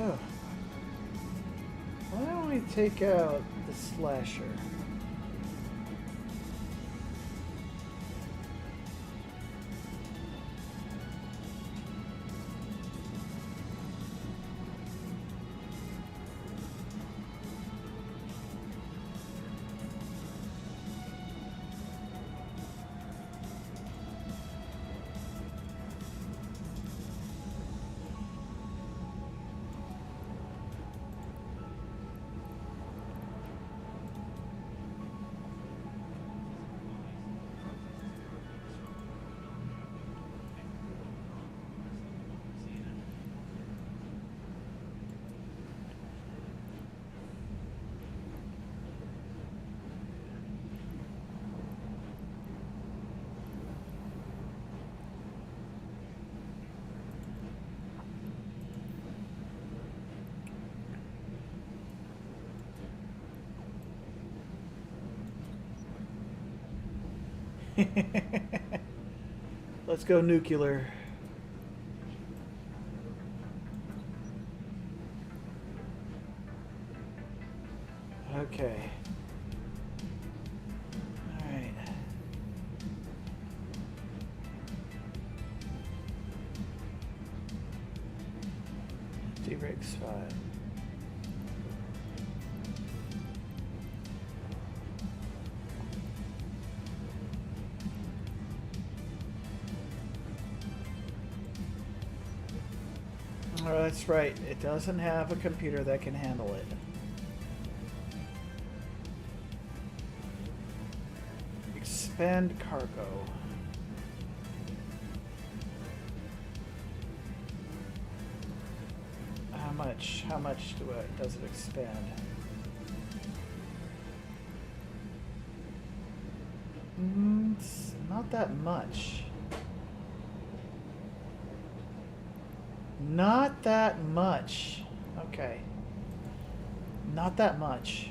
A: Oh. Why don't we take out the slasher? Let's go nuclear. Okay. All right. D-Rex 5. Oh, that's right. It doesn't have a computer that can handle it. Expand cargo. How much? How much does it expand? It's not that much. Not that much. Okay. Not that much.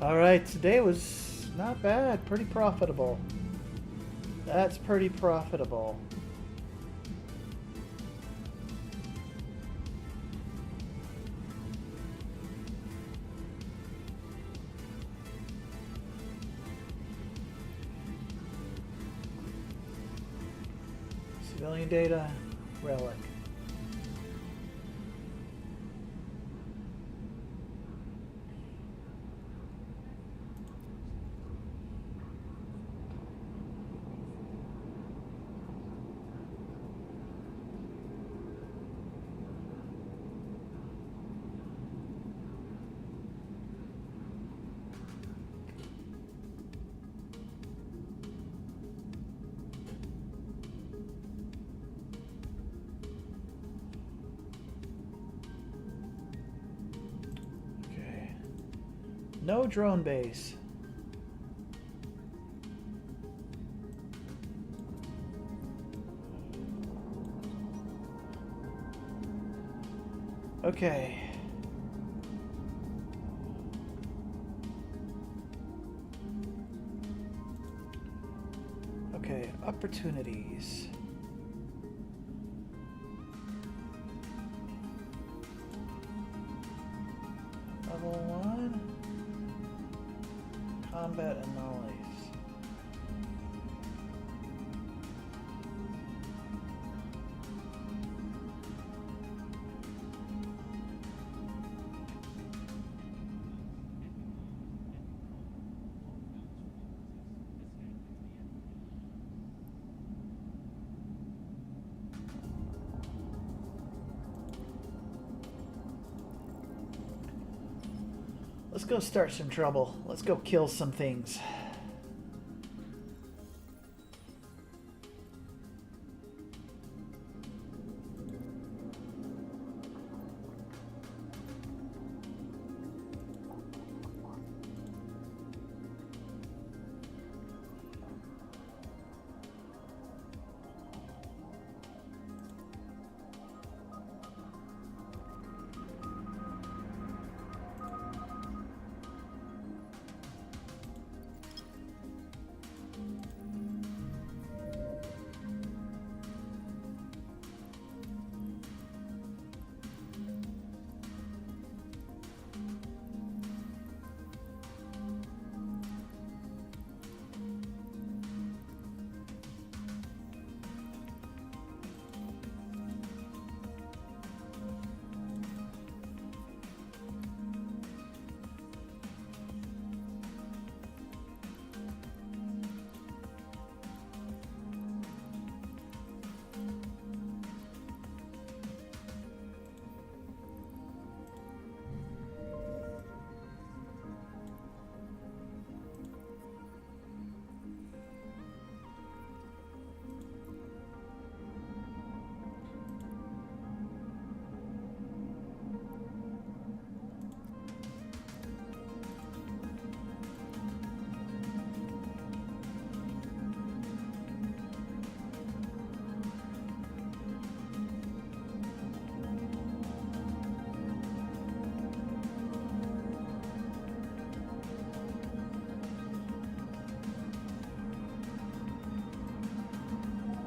A: All right, today was not bad, pretty profitable. That's pretty profitable. Civilian data, relic. No drone base. Okay. Okay, opportunities. Level 1. Combat anomalies. Let's go start some trouble. Let's go kill some things.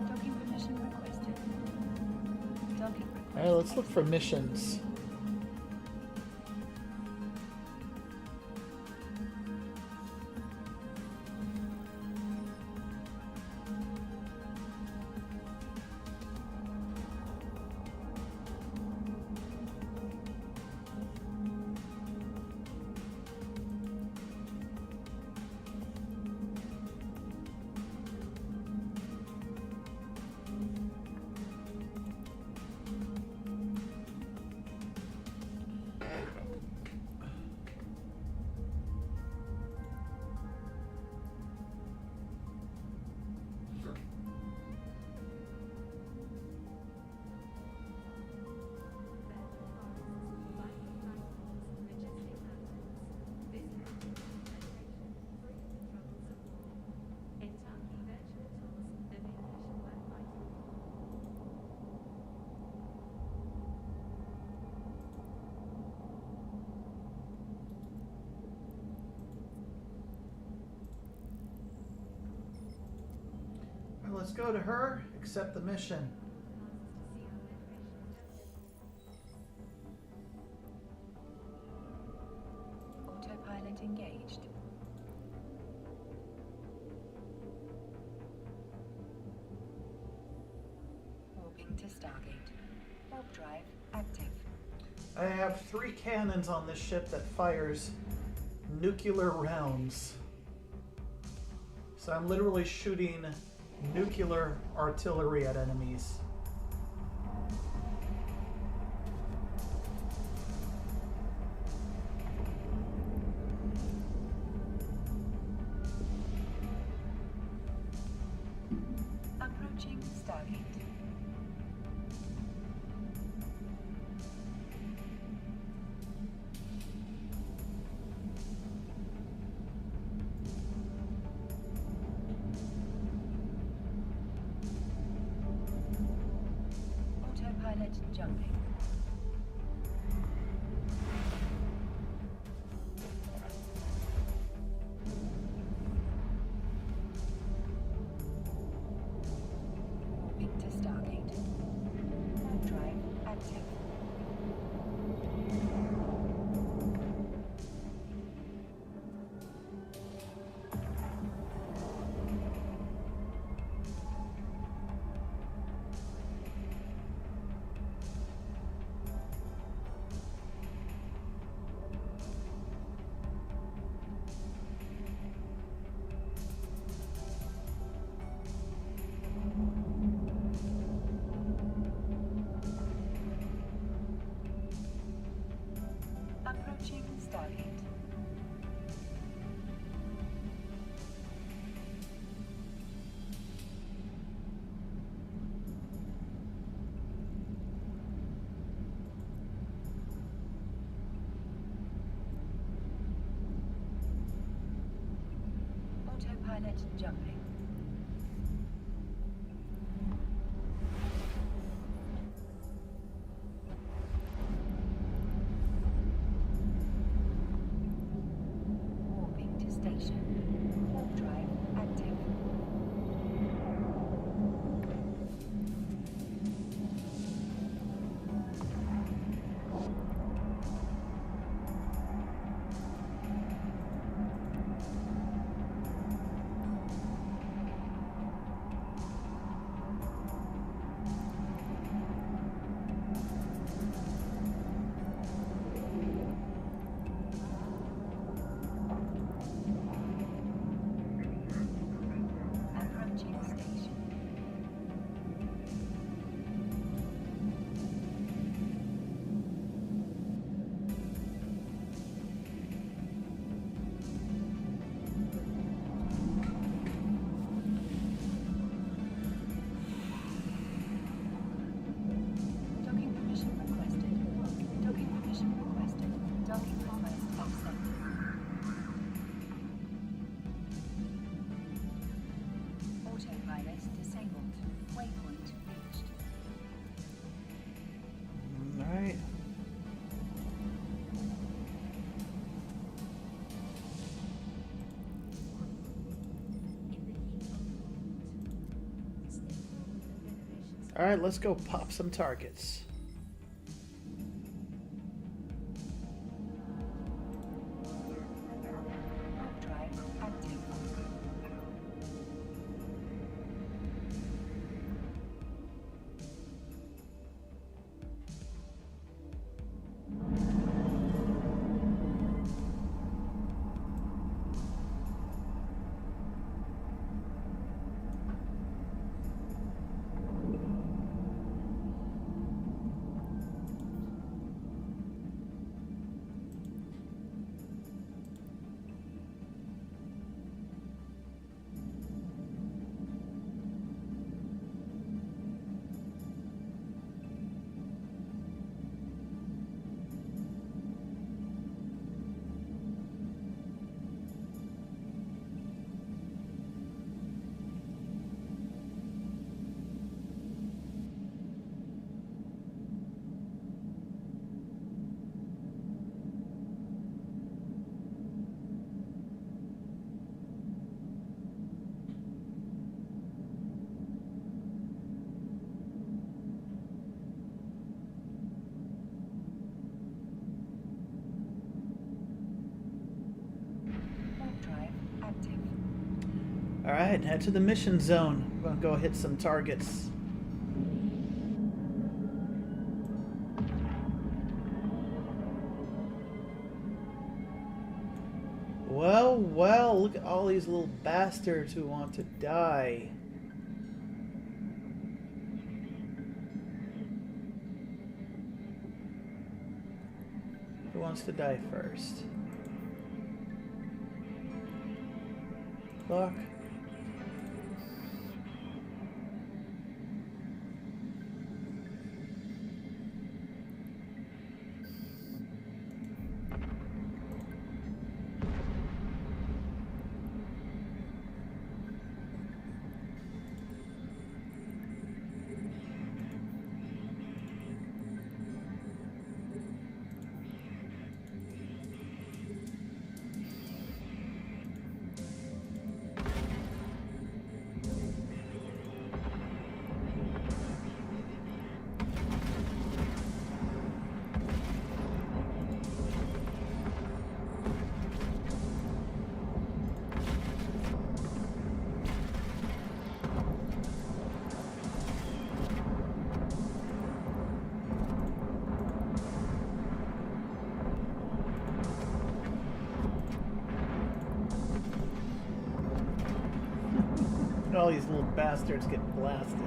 B: Docking permission requested. Docking request.
A: Alright, let's look for missions. Well, let's go to her, accept the mission.
B: Autopilot engaged. Warping to Stargate. Warp drive active.
A: I have 3 cannons on this ship that fires nuclear rounds. So I'm literally shooting nuclear artillery at enemies.
B: Approaching Stargate. jumping. Warping to Stargate. Warp drive active. Approaching Stargate. Autopilot jumping. Warping to station. Warp drive active. Approaching station. Docking permission requested. Docking permission requested. Docking request accepted. Autopilot disabled. Waypoint reached.
A: Alright. Alright, let's go pop some targets.
B: Warp drive active. Warp drive active.
A: Alright, head to the mission zone. We're gonna go hit some targets. Well, well, look at all these little bastards who want to die. Who wants to die first? Fuck. these little bastards get blasted.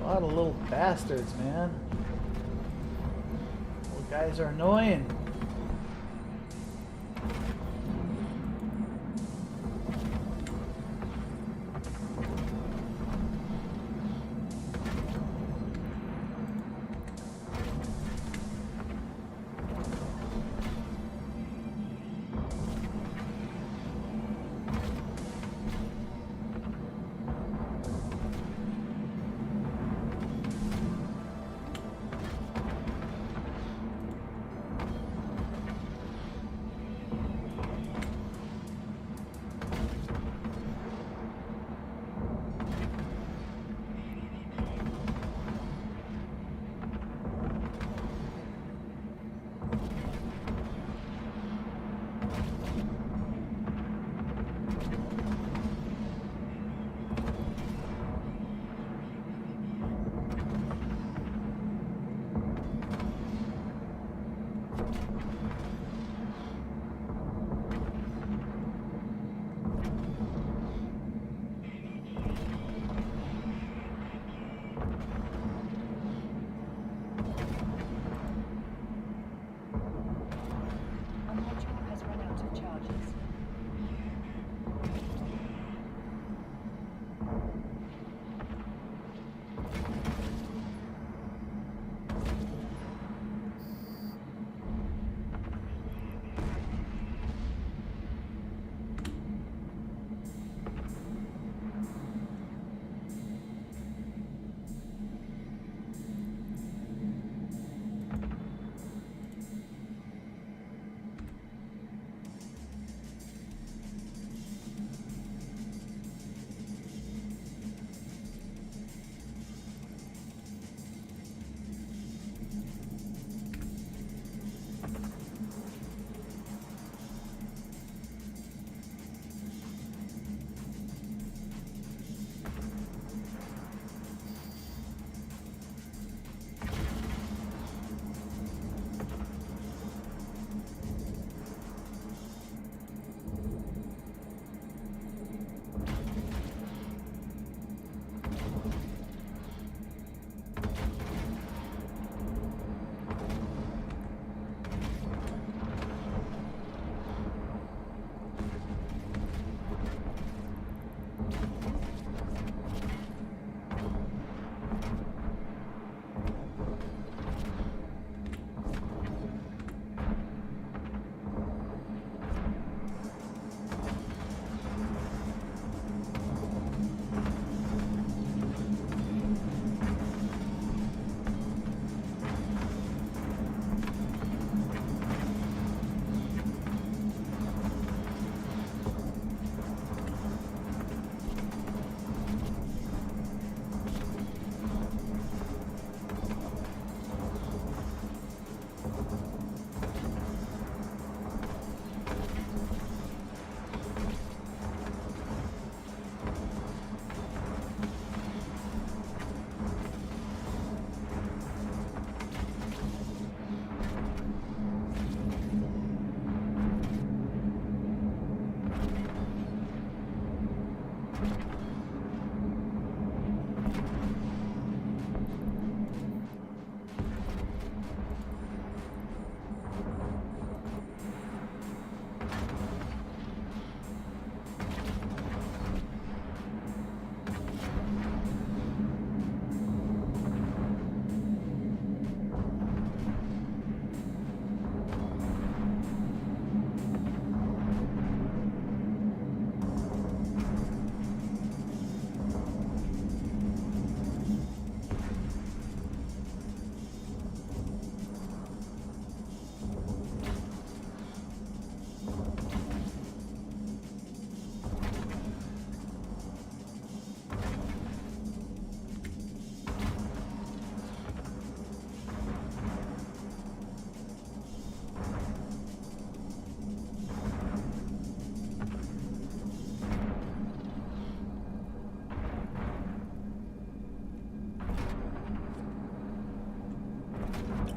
A: A lot of little bastards, man. Little guys are annoying.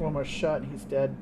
A: One more shot and he's dead.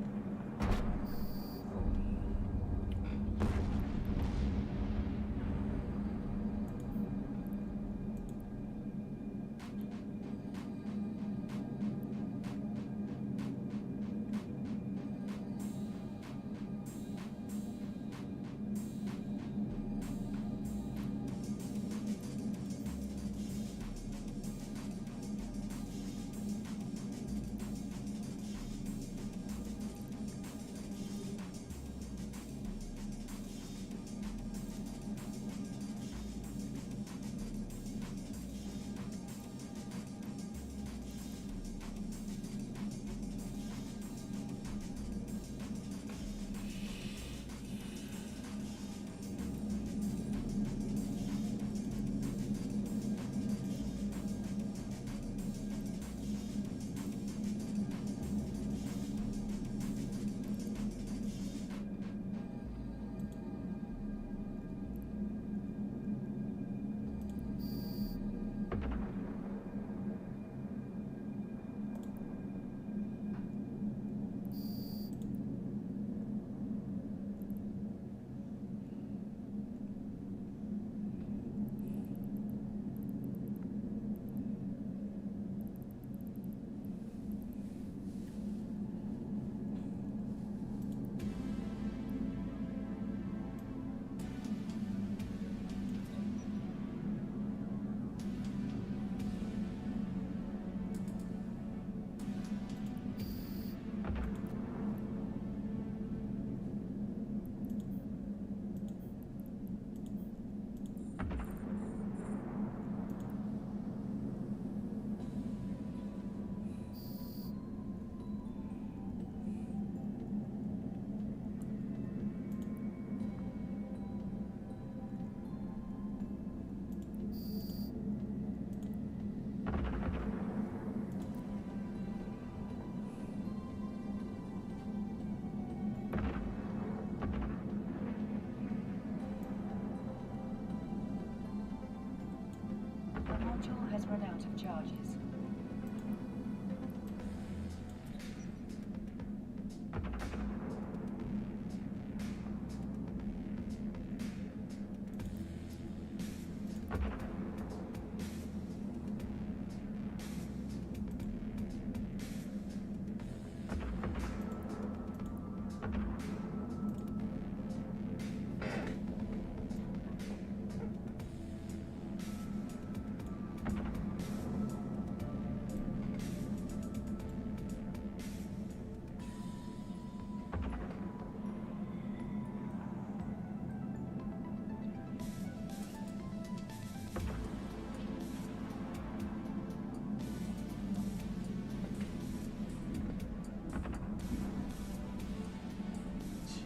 B: The module has run out of charges.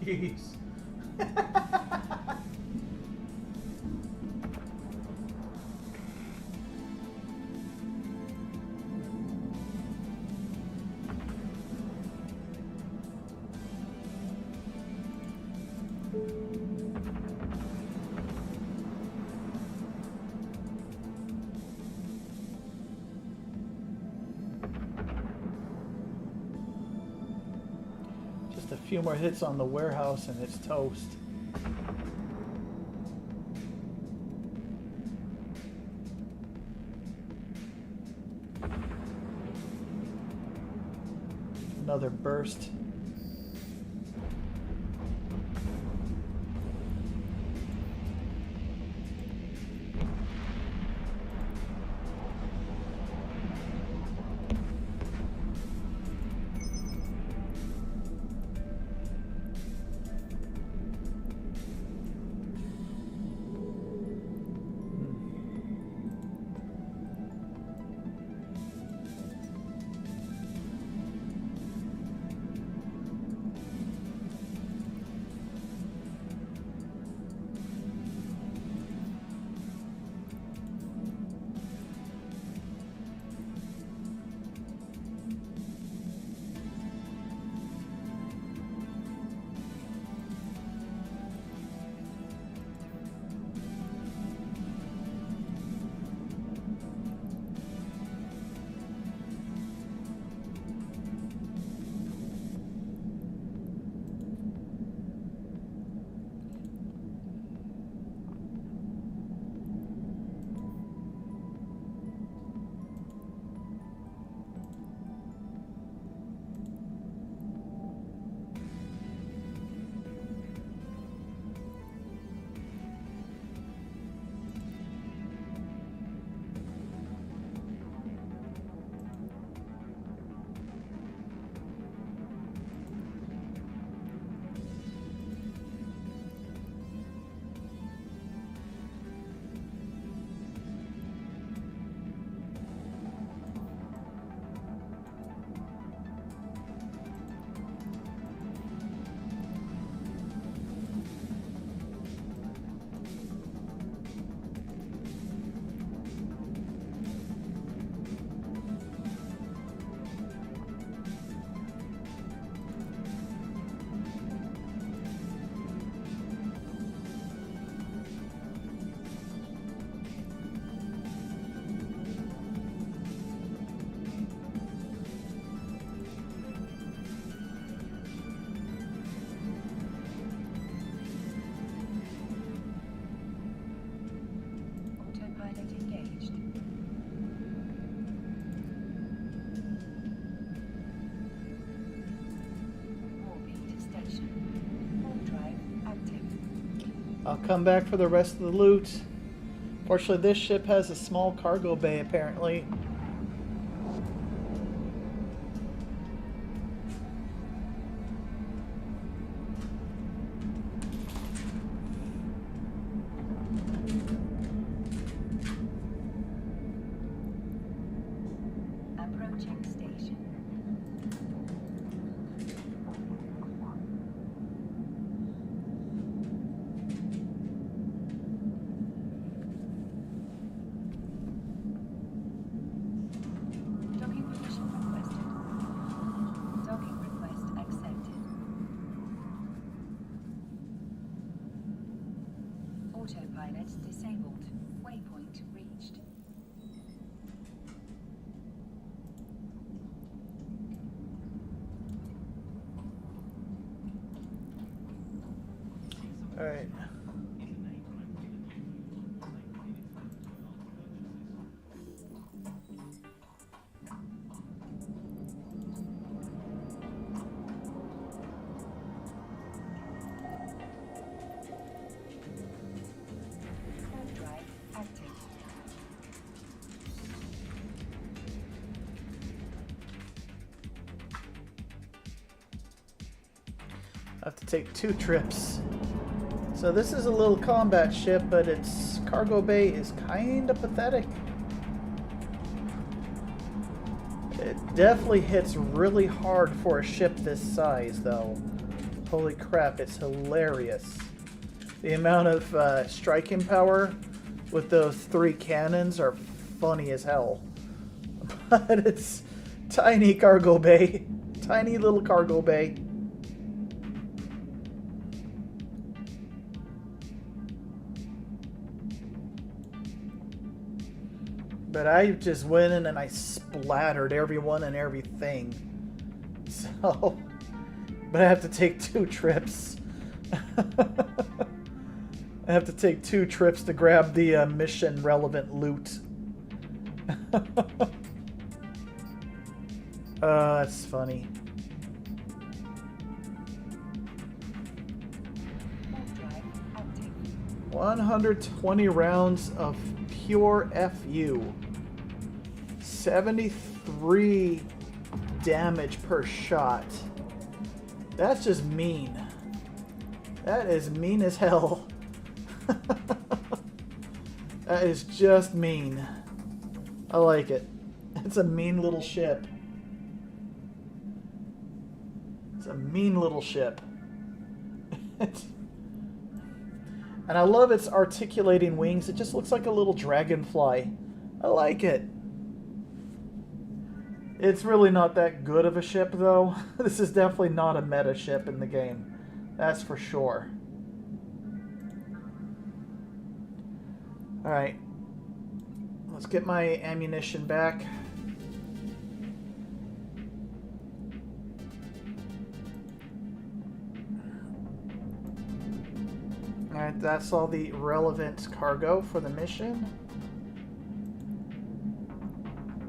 A: Jeez. Just a few more hits on the warehouse and it's toast. Another burst. I'll come back for the rest of the loot. Fortunately, this ship has a small cargo bay, apparently.
B: Approaching station. Docking permission requested. Docking request accepted. Autopilot disabled. Waypoint reached.
A: All right.
B: Warp drive active.
A: I have to take 2 trips. So this is a little combat ship, but its cargo bay is kind of pathetic. It definitely hits really hard for a ship this size, though. Holy crap, it's hilarious. The amount of striking power with those 3 cannons are funny as hell. But it's tiny cargo bay. Tiny little cargo bay. But I just went in and I splattered everyone and everything. So, but I have to take 2 trips. I have to take 2 trips to grab the mission relevant loot. That's funny.
B: Warp drive active.
A: 120 rounds of pure FU. 73 damage per shot. That's just mean. That is mean as hell. That is just mean. I like it. It's a mean little ship. It's a mean little ship. And I love its articulating wings. It just looks like a little dragonfly. I like it. It's really not that good of a ship, though. This is definitely not a meta ship in the game. That's for sure. Alright. Let's get my ammunition back. Alright, that's all the relevant cargo for the mission.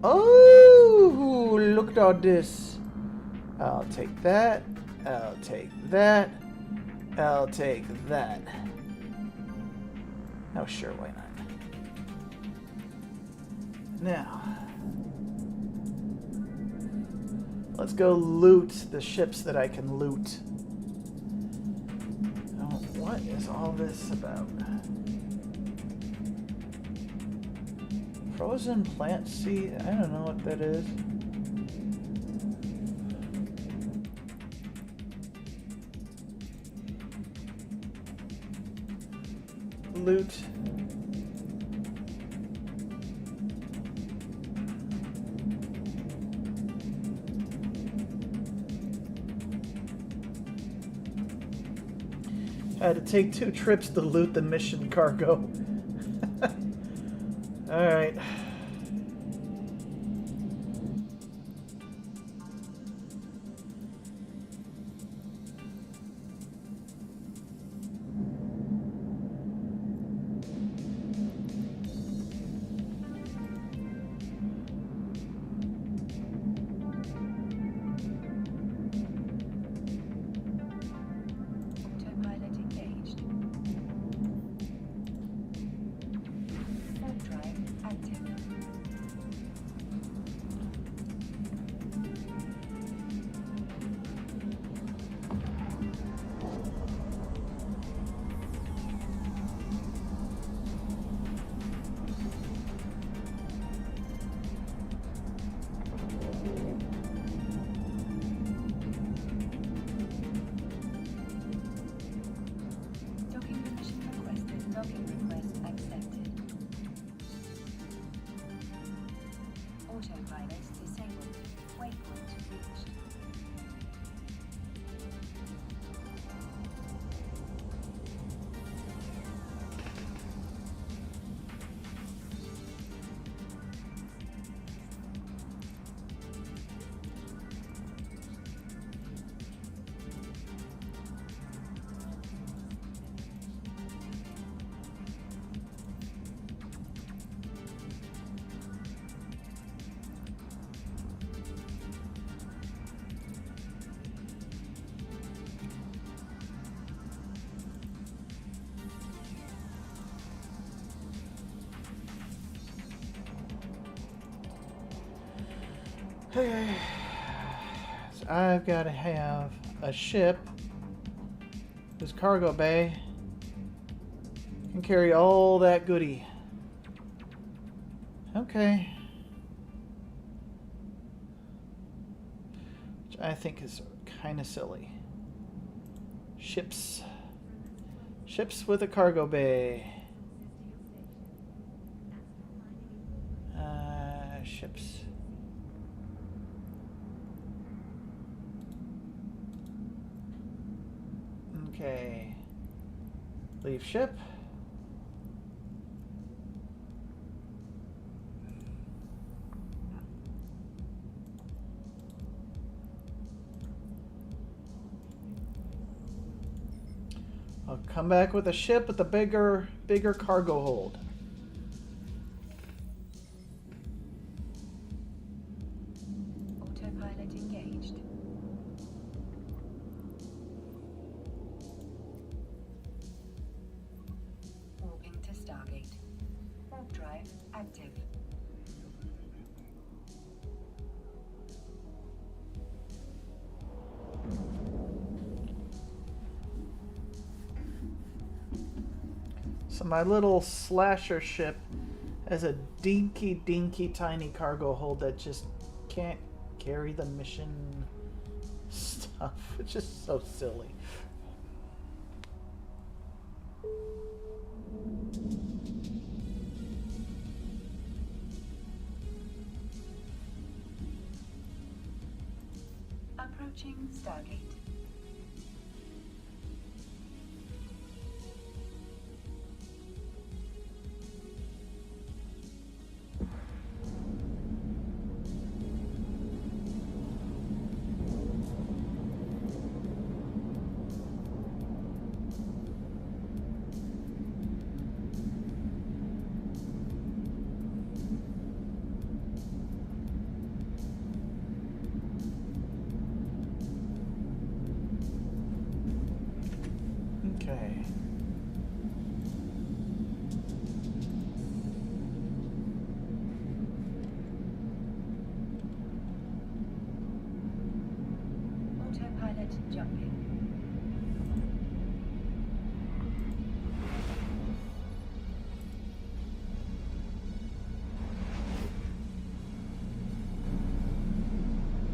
A: Oh, look at this. I'll take that. I'll take that. I'll take that. Oh, sure, why not? Now, let's go loot the ships that I can loot. Oh, what is all this about? Frozen plant seed? I don't know what that is. Loot. I had to take 2 trips to loot the mission cargo. Alright.
B: Autopilot engaged. Docking request accepted. Autopilot disabled. Waypoint reached.
A: Okay. So I've got to have a ship whose cargo bay can carry all that goodie. Okay. Which I think is kind of silly. Ships. Ships with a cargo bay. Ships. Okay. Leave ship. I'll come back with a ship with a bigger cargo hold.
B: Autopilot engaged. Warping to Stargate. Warp drive active.
A: So my little slasher ship has a dinky tiny cargo hold that just can't carry the mission stuff, which is so silly.
B: Approaching Stargate.
A: Okay.
B: Autopilot jumping.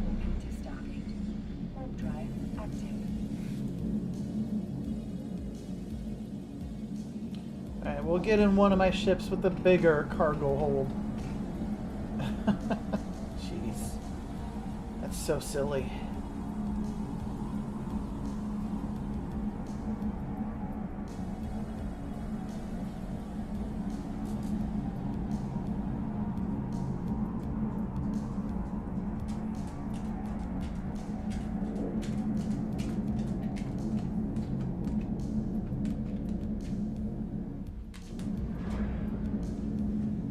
B: Warping to Stargate. Warp drive active.
A: Alright, we'll get in one of my ships with the bigger cargo hold. Jeez. That's so silly.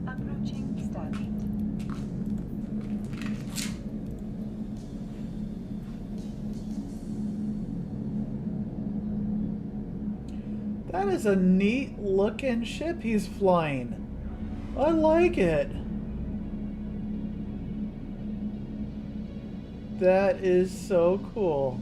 B: Approaching Stargate.
A: That is a neat looking ship he's flying. I like it. That is so cool.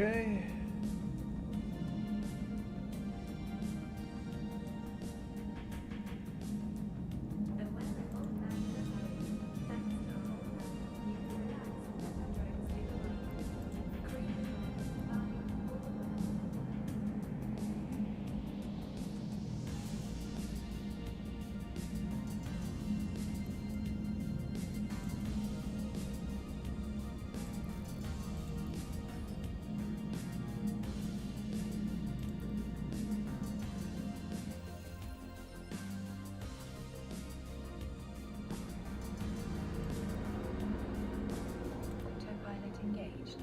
A: Okay.
C: The weather won't land in a hurry. Thanks to our whole family, you can relax and let our drones do the work. Create, flying, all of that.
B: Autopilot engaged.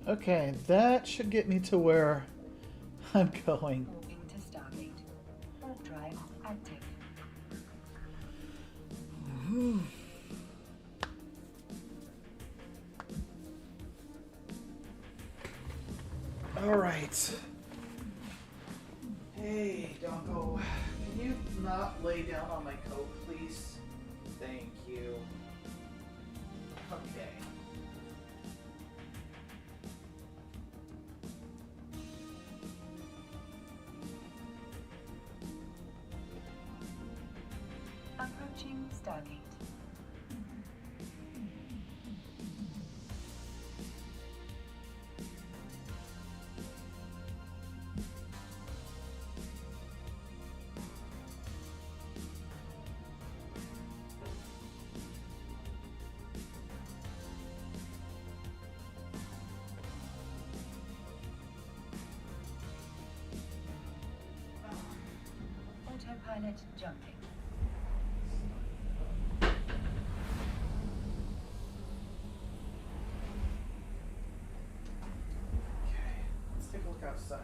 A: Okay, that should get me to where I'm going.
B: Moving to Stargate. Warp drive active.
A: All right. Hey, Donko, can you not lay down on my coat, please? Thank you. Okay.
B: Approaching Stargate. Autopilot jumping.
A: Okay, let's take a look outside.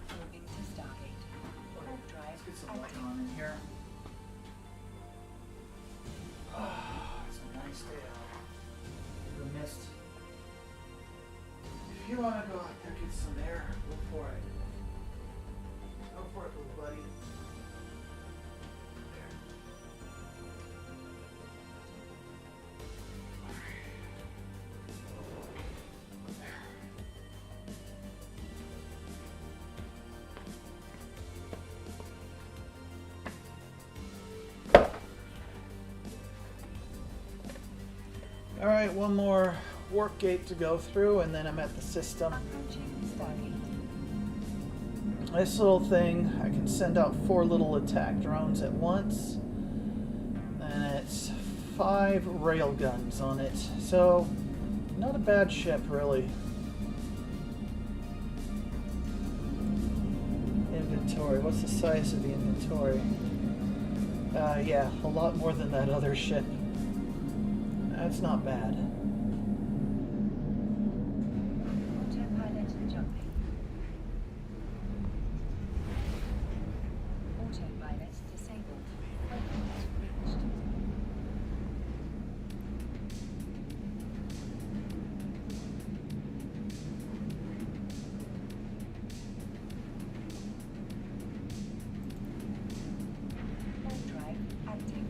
B: Moving to Stargate. Warp drive
A: Let's get some light
B: active.
A: on in here. Oh, it's a nice day out. The mist. If you want to go out there get some air, go for it. Go for it, little buddy. There. All right, one more work gate to go through, and then I'm at the system.
B: Approaching Stargate.
A: This little thing, I can send out 4 little attack drones at once, and it's 5 rail guns on it. So, not a bad ship, really. Inventory. What's the size of the inventory? Yeah, a lot more than that other ship. That's not bad.
B: Autopilot jumping. Autopilot disabled. Waypoint reached. Warp drive active.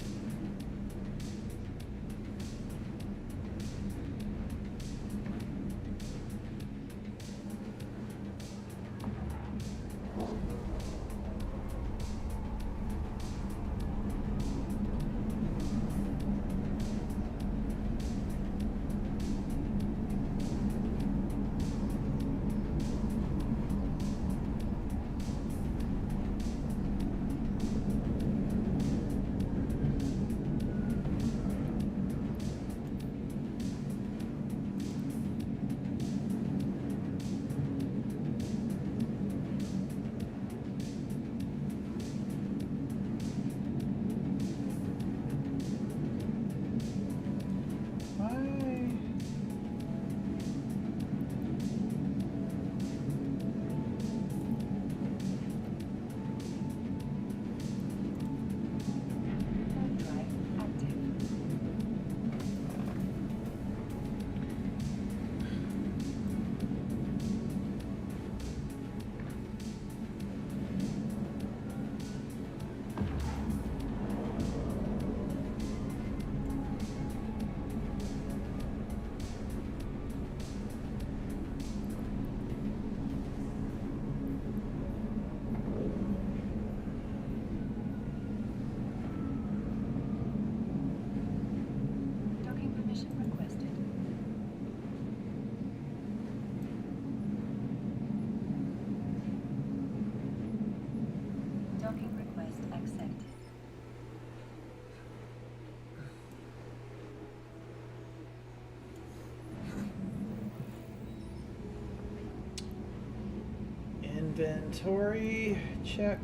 A: Inventory, check.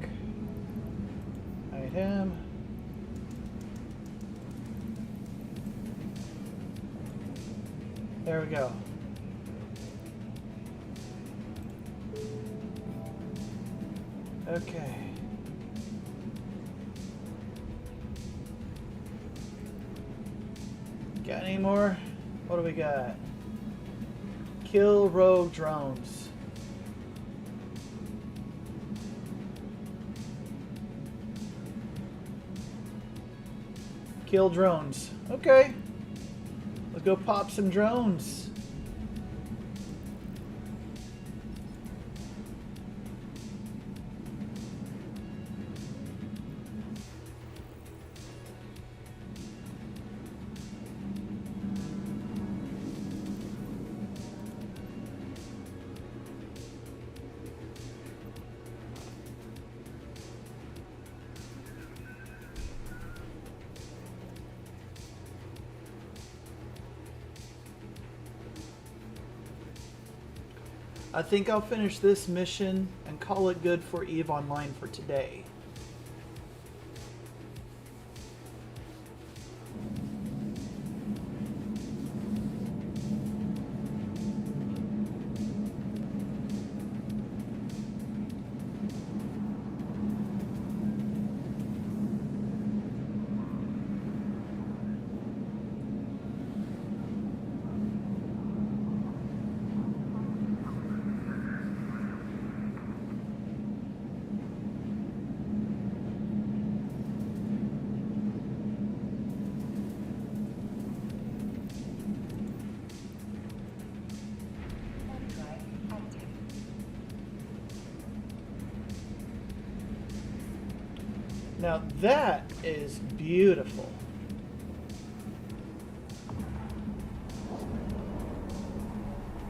A: Item. There we go. Okay. Got any more? What do we got? Kill rogue drones. Kill drones. Okay. Let's go pop some drones. I think I'll finish this mission and call it good for EVE Online for today.
B: Overdrive active.
A: Now that is beautiful.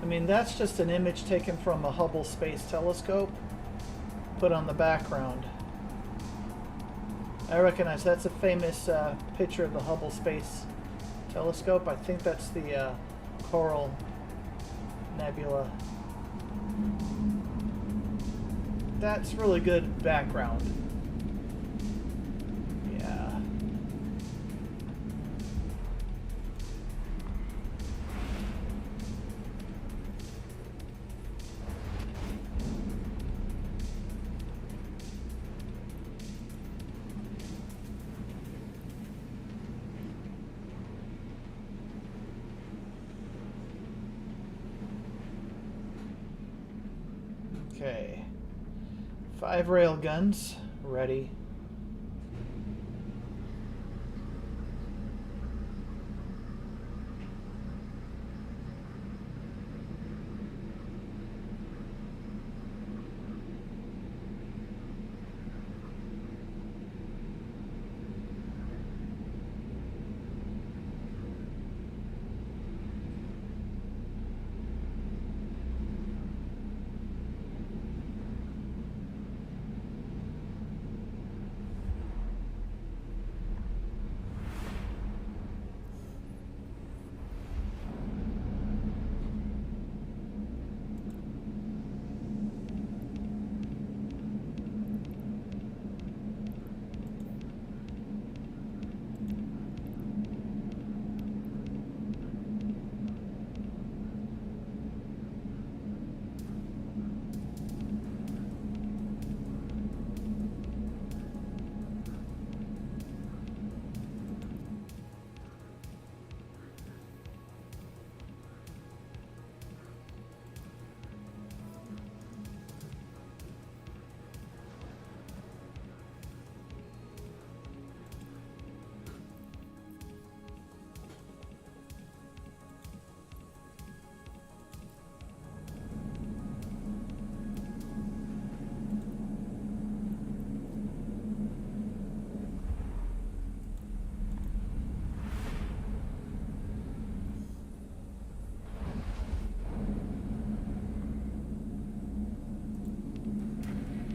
A: I mean, that's just an image taken from a Hubble Space Telescope, put on the background. I recognize that's a famous picture of the Hubble Space Telescope. I think that's the Coral Nebula. That's really good background. Yeah. Okay. 5 rail guns ready.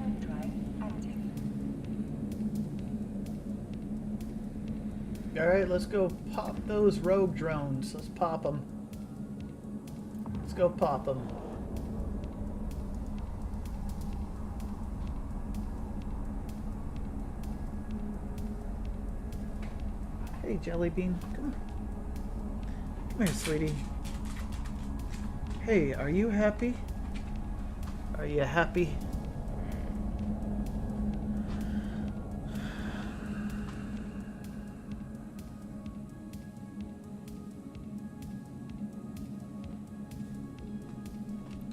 B: Overdrive active.
A: Alright, let's go pop those rogue drones. Let's pop them. Let's go pop them. Hey, Jelly Bean, come on. Come here, sweetie. Hey, are you happy? Are you happy?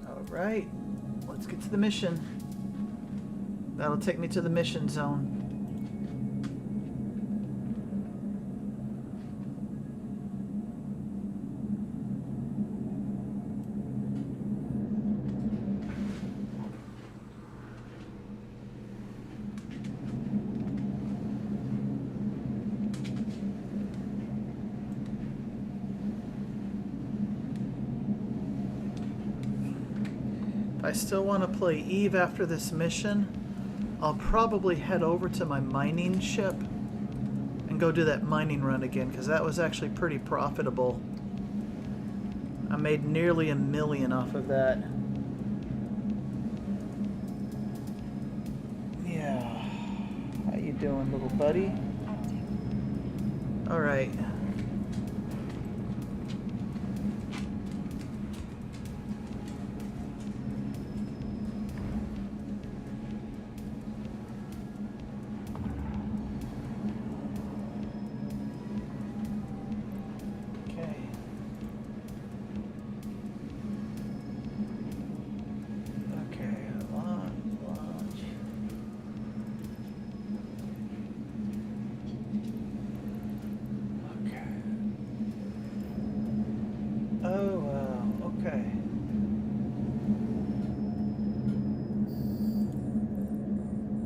A: All right, let's get to the mission. That'll take me to the mission zone. If I still want to play Eve after this mission, I'll probably head over to my mining ship and go do that mining run again, because that was actually pretty profitable. I made nearly $1 million off of that. Yeah. How you doing, little buddy?
B: Active.
A: All right.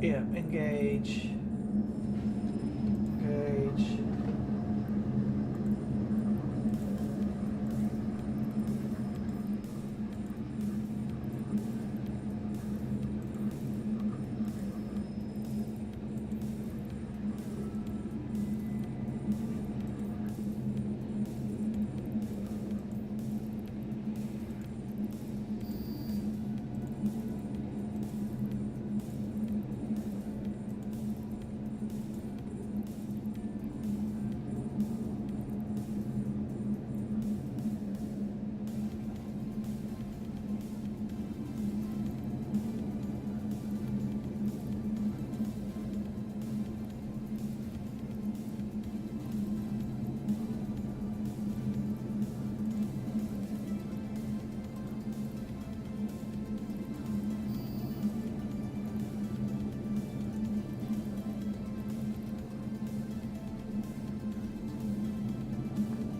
A: Yeah, engage. Engage.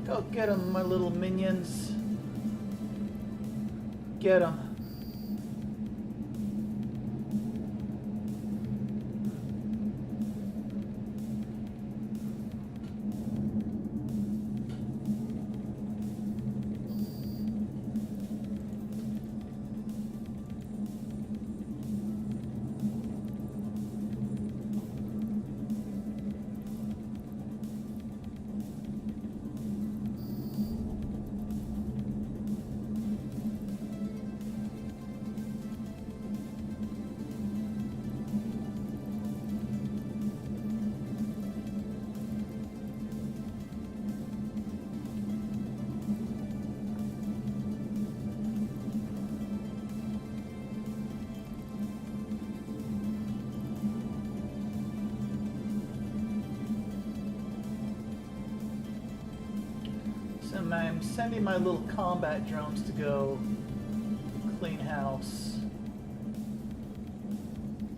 A: Go get them, my little minions. Get them. I'm sending my little combat drones to go clean house.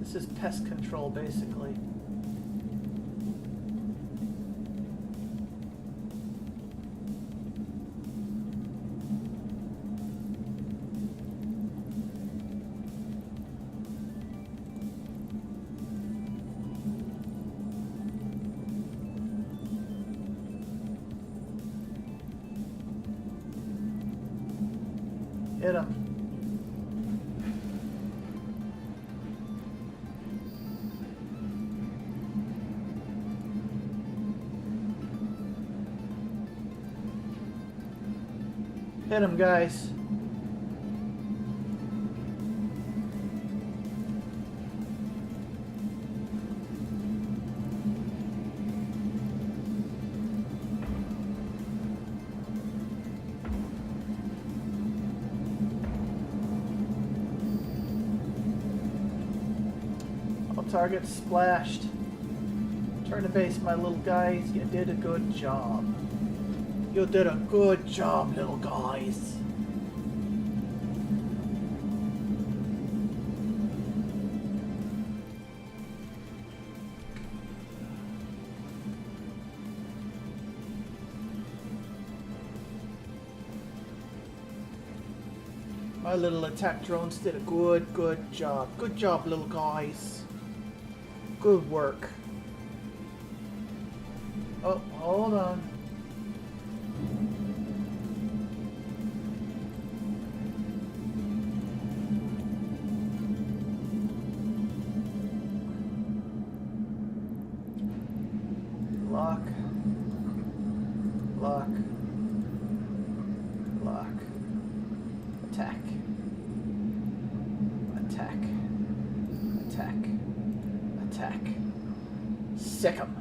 A: This is pest control, basically. Hit him. Hit him, guys. target splashed. Turn to base, my little guys. You did a good job. You did a good job, little guys. My little attack drones did a good job. Good job, little guys. Good work. Oh, hold on. Lock. Lock. Lock. Attack. Attack. Attack. Attack. Sick 'em.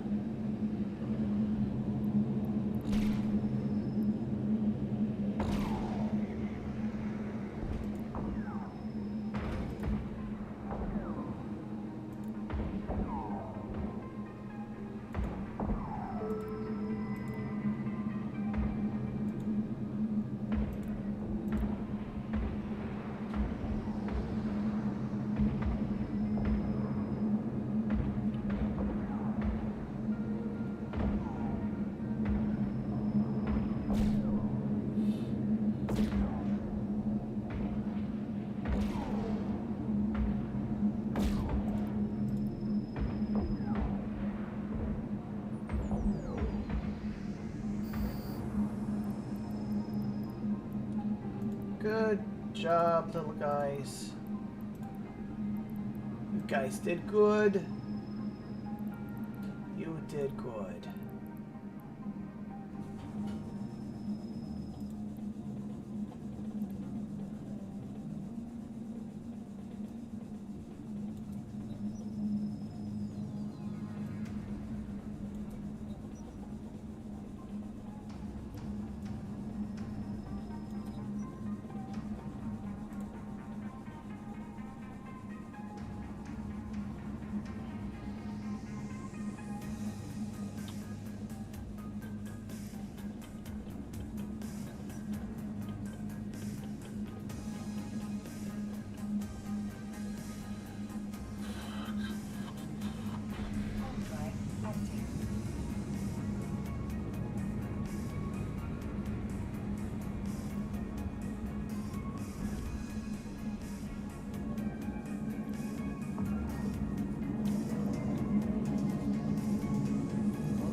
A: Good job, little guys. You guys did good. You did good.
B: Overdrive active.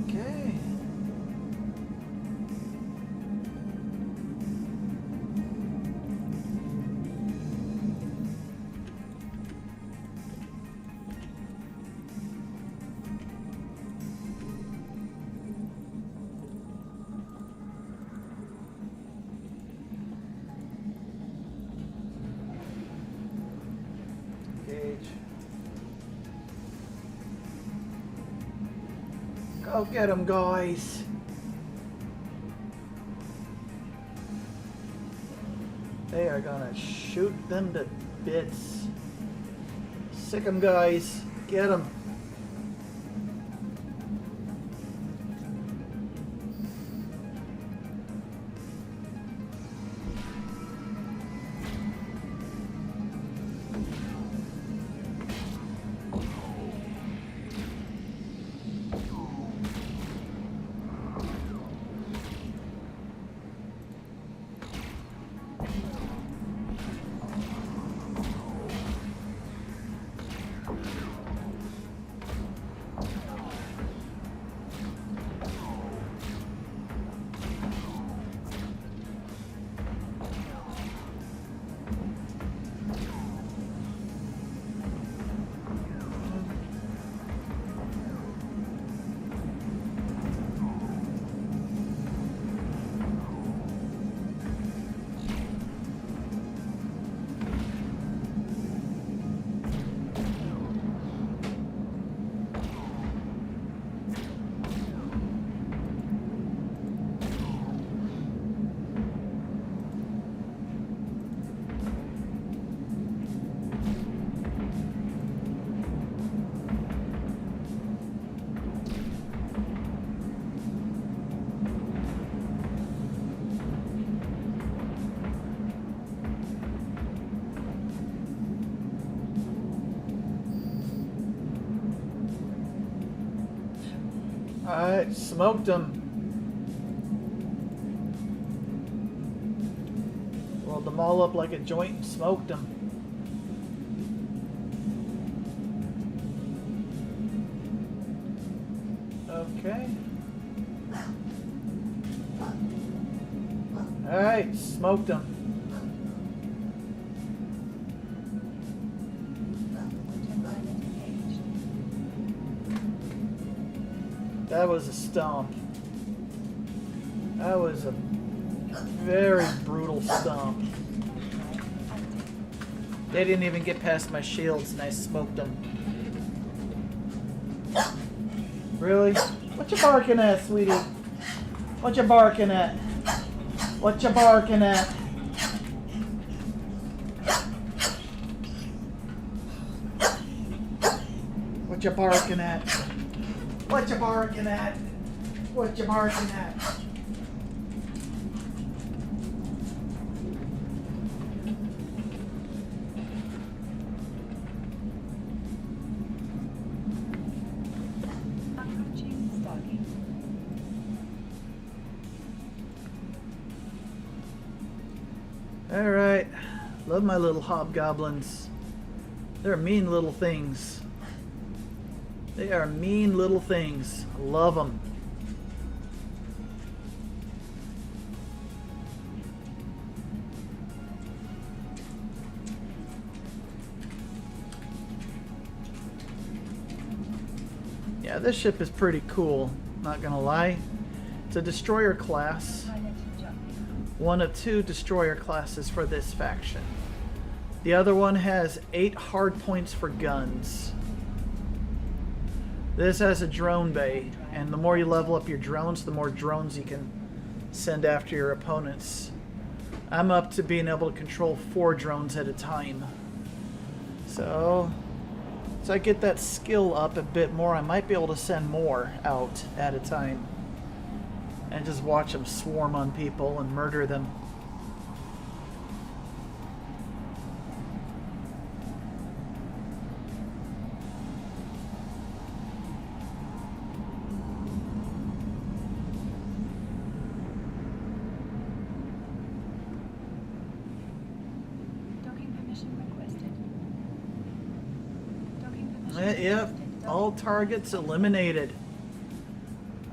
A: Okay. Engage. Go get 'em, guys. They are gonna shoot them to bits. Sick 'em, guys. Get 'em. Alright, smoked them. Rolled them all up like a joint and smoked them. Okay. Alright, smoked them.
B: 10 pilots engaged.
A: That was a stomp. That was a very brutal stomp. They didn't even get past my shields and I smoked them. Really? What you barking at, sweetie? What you barking at? What you barking at? What you barking at? What you barking at? What you barking at?
B: Approaching Stargate.
A: Alright. Love my little hobgoblins. They're mean little things. They are mean little things. I love them. Yeah, this ship is pretty cool, not gonna lie. It's a destroyer class.
B: Pilot jumping.
A: One of 2 destroyer classes for this faction. The other one has 8 hard points for guns. This has a drone bay, and the more you level up your drones, the more drones you can send after your opponents. I'm up to being able to control 4 drones at a time. So I get that skill up a bit more, I might be able to send more out at a time. And just watch them swarm on people and murder them.
B: Docking permission requested. Docking permission
A: Yep,
B: requested.
A: all targets eliminated.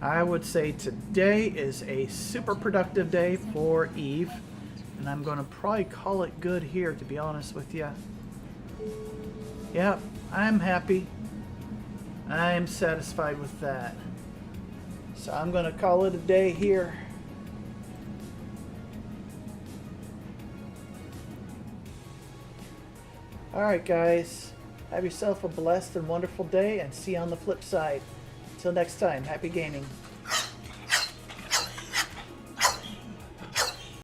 A: I would say today is a super productive day for Eve, and I'm going to probably call it good here, to be honest with you. Yep, I'm happy. I'm satisfied with that. So I'm going to call it a day here. Alright guys, have yourself a blessed and wonderful day, and see you on the flip side. Until next time, happy gaming.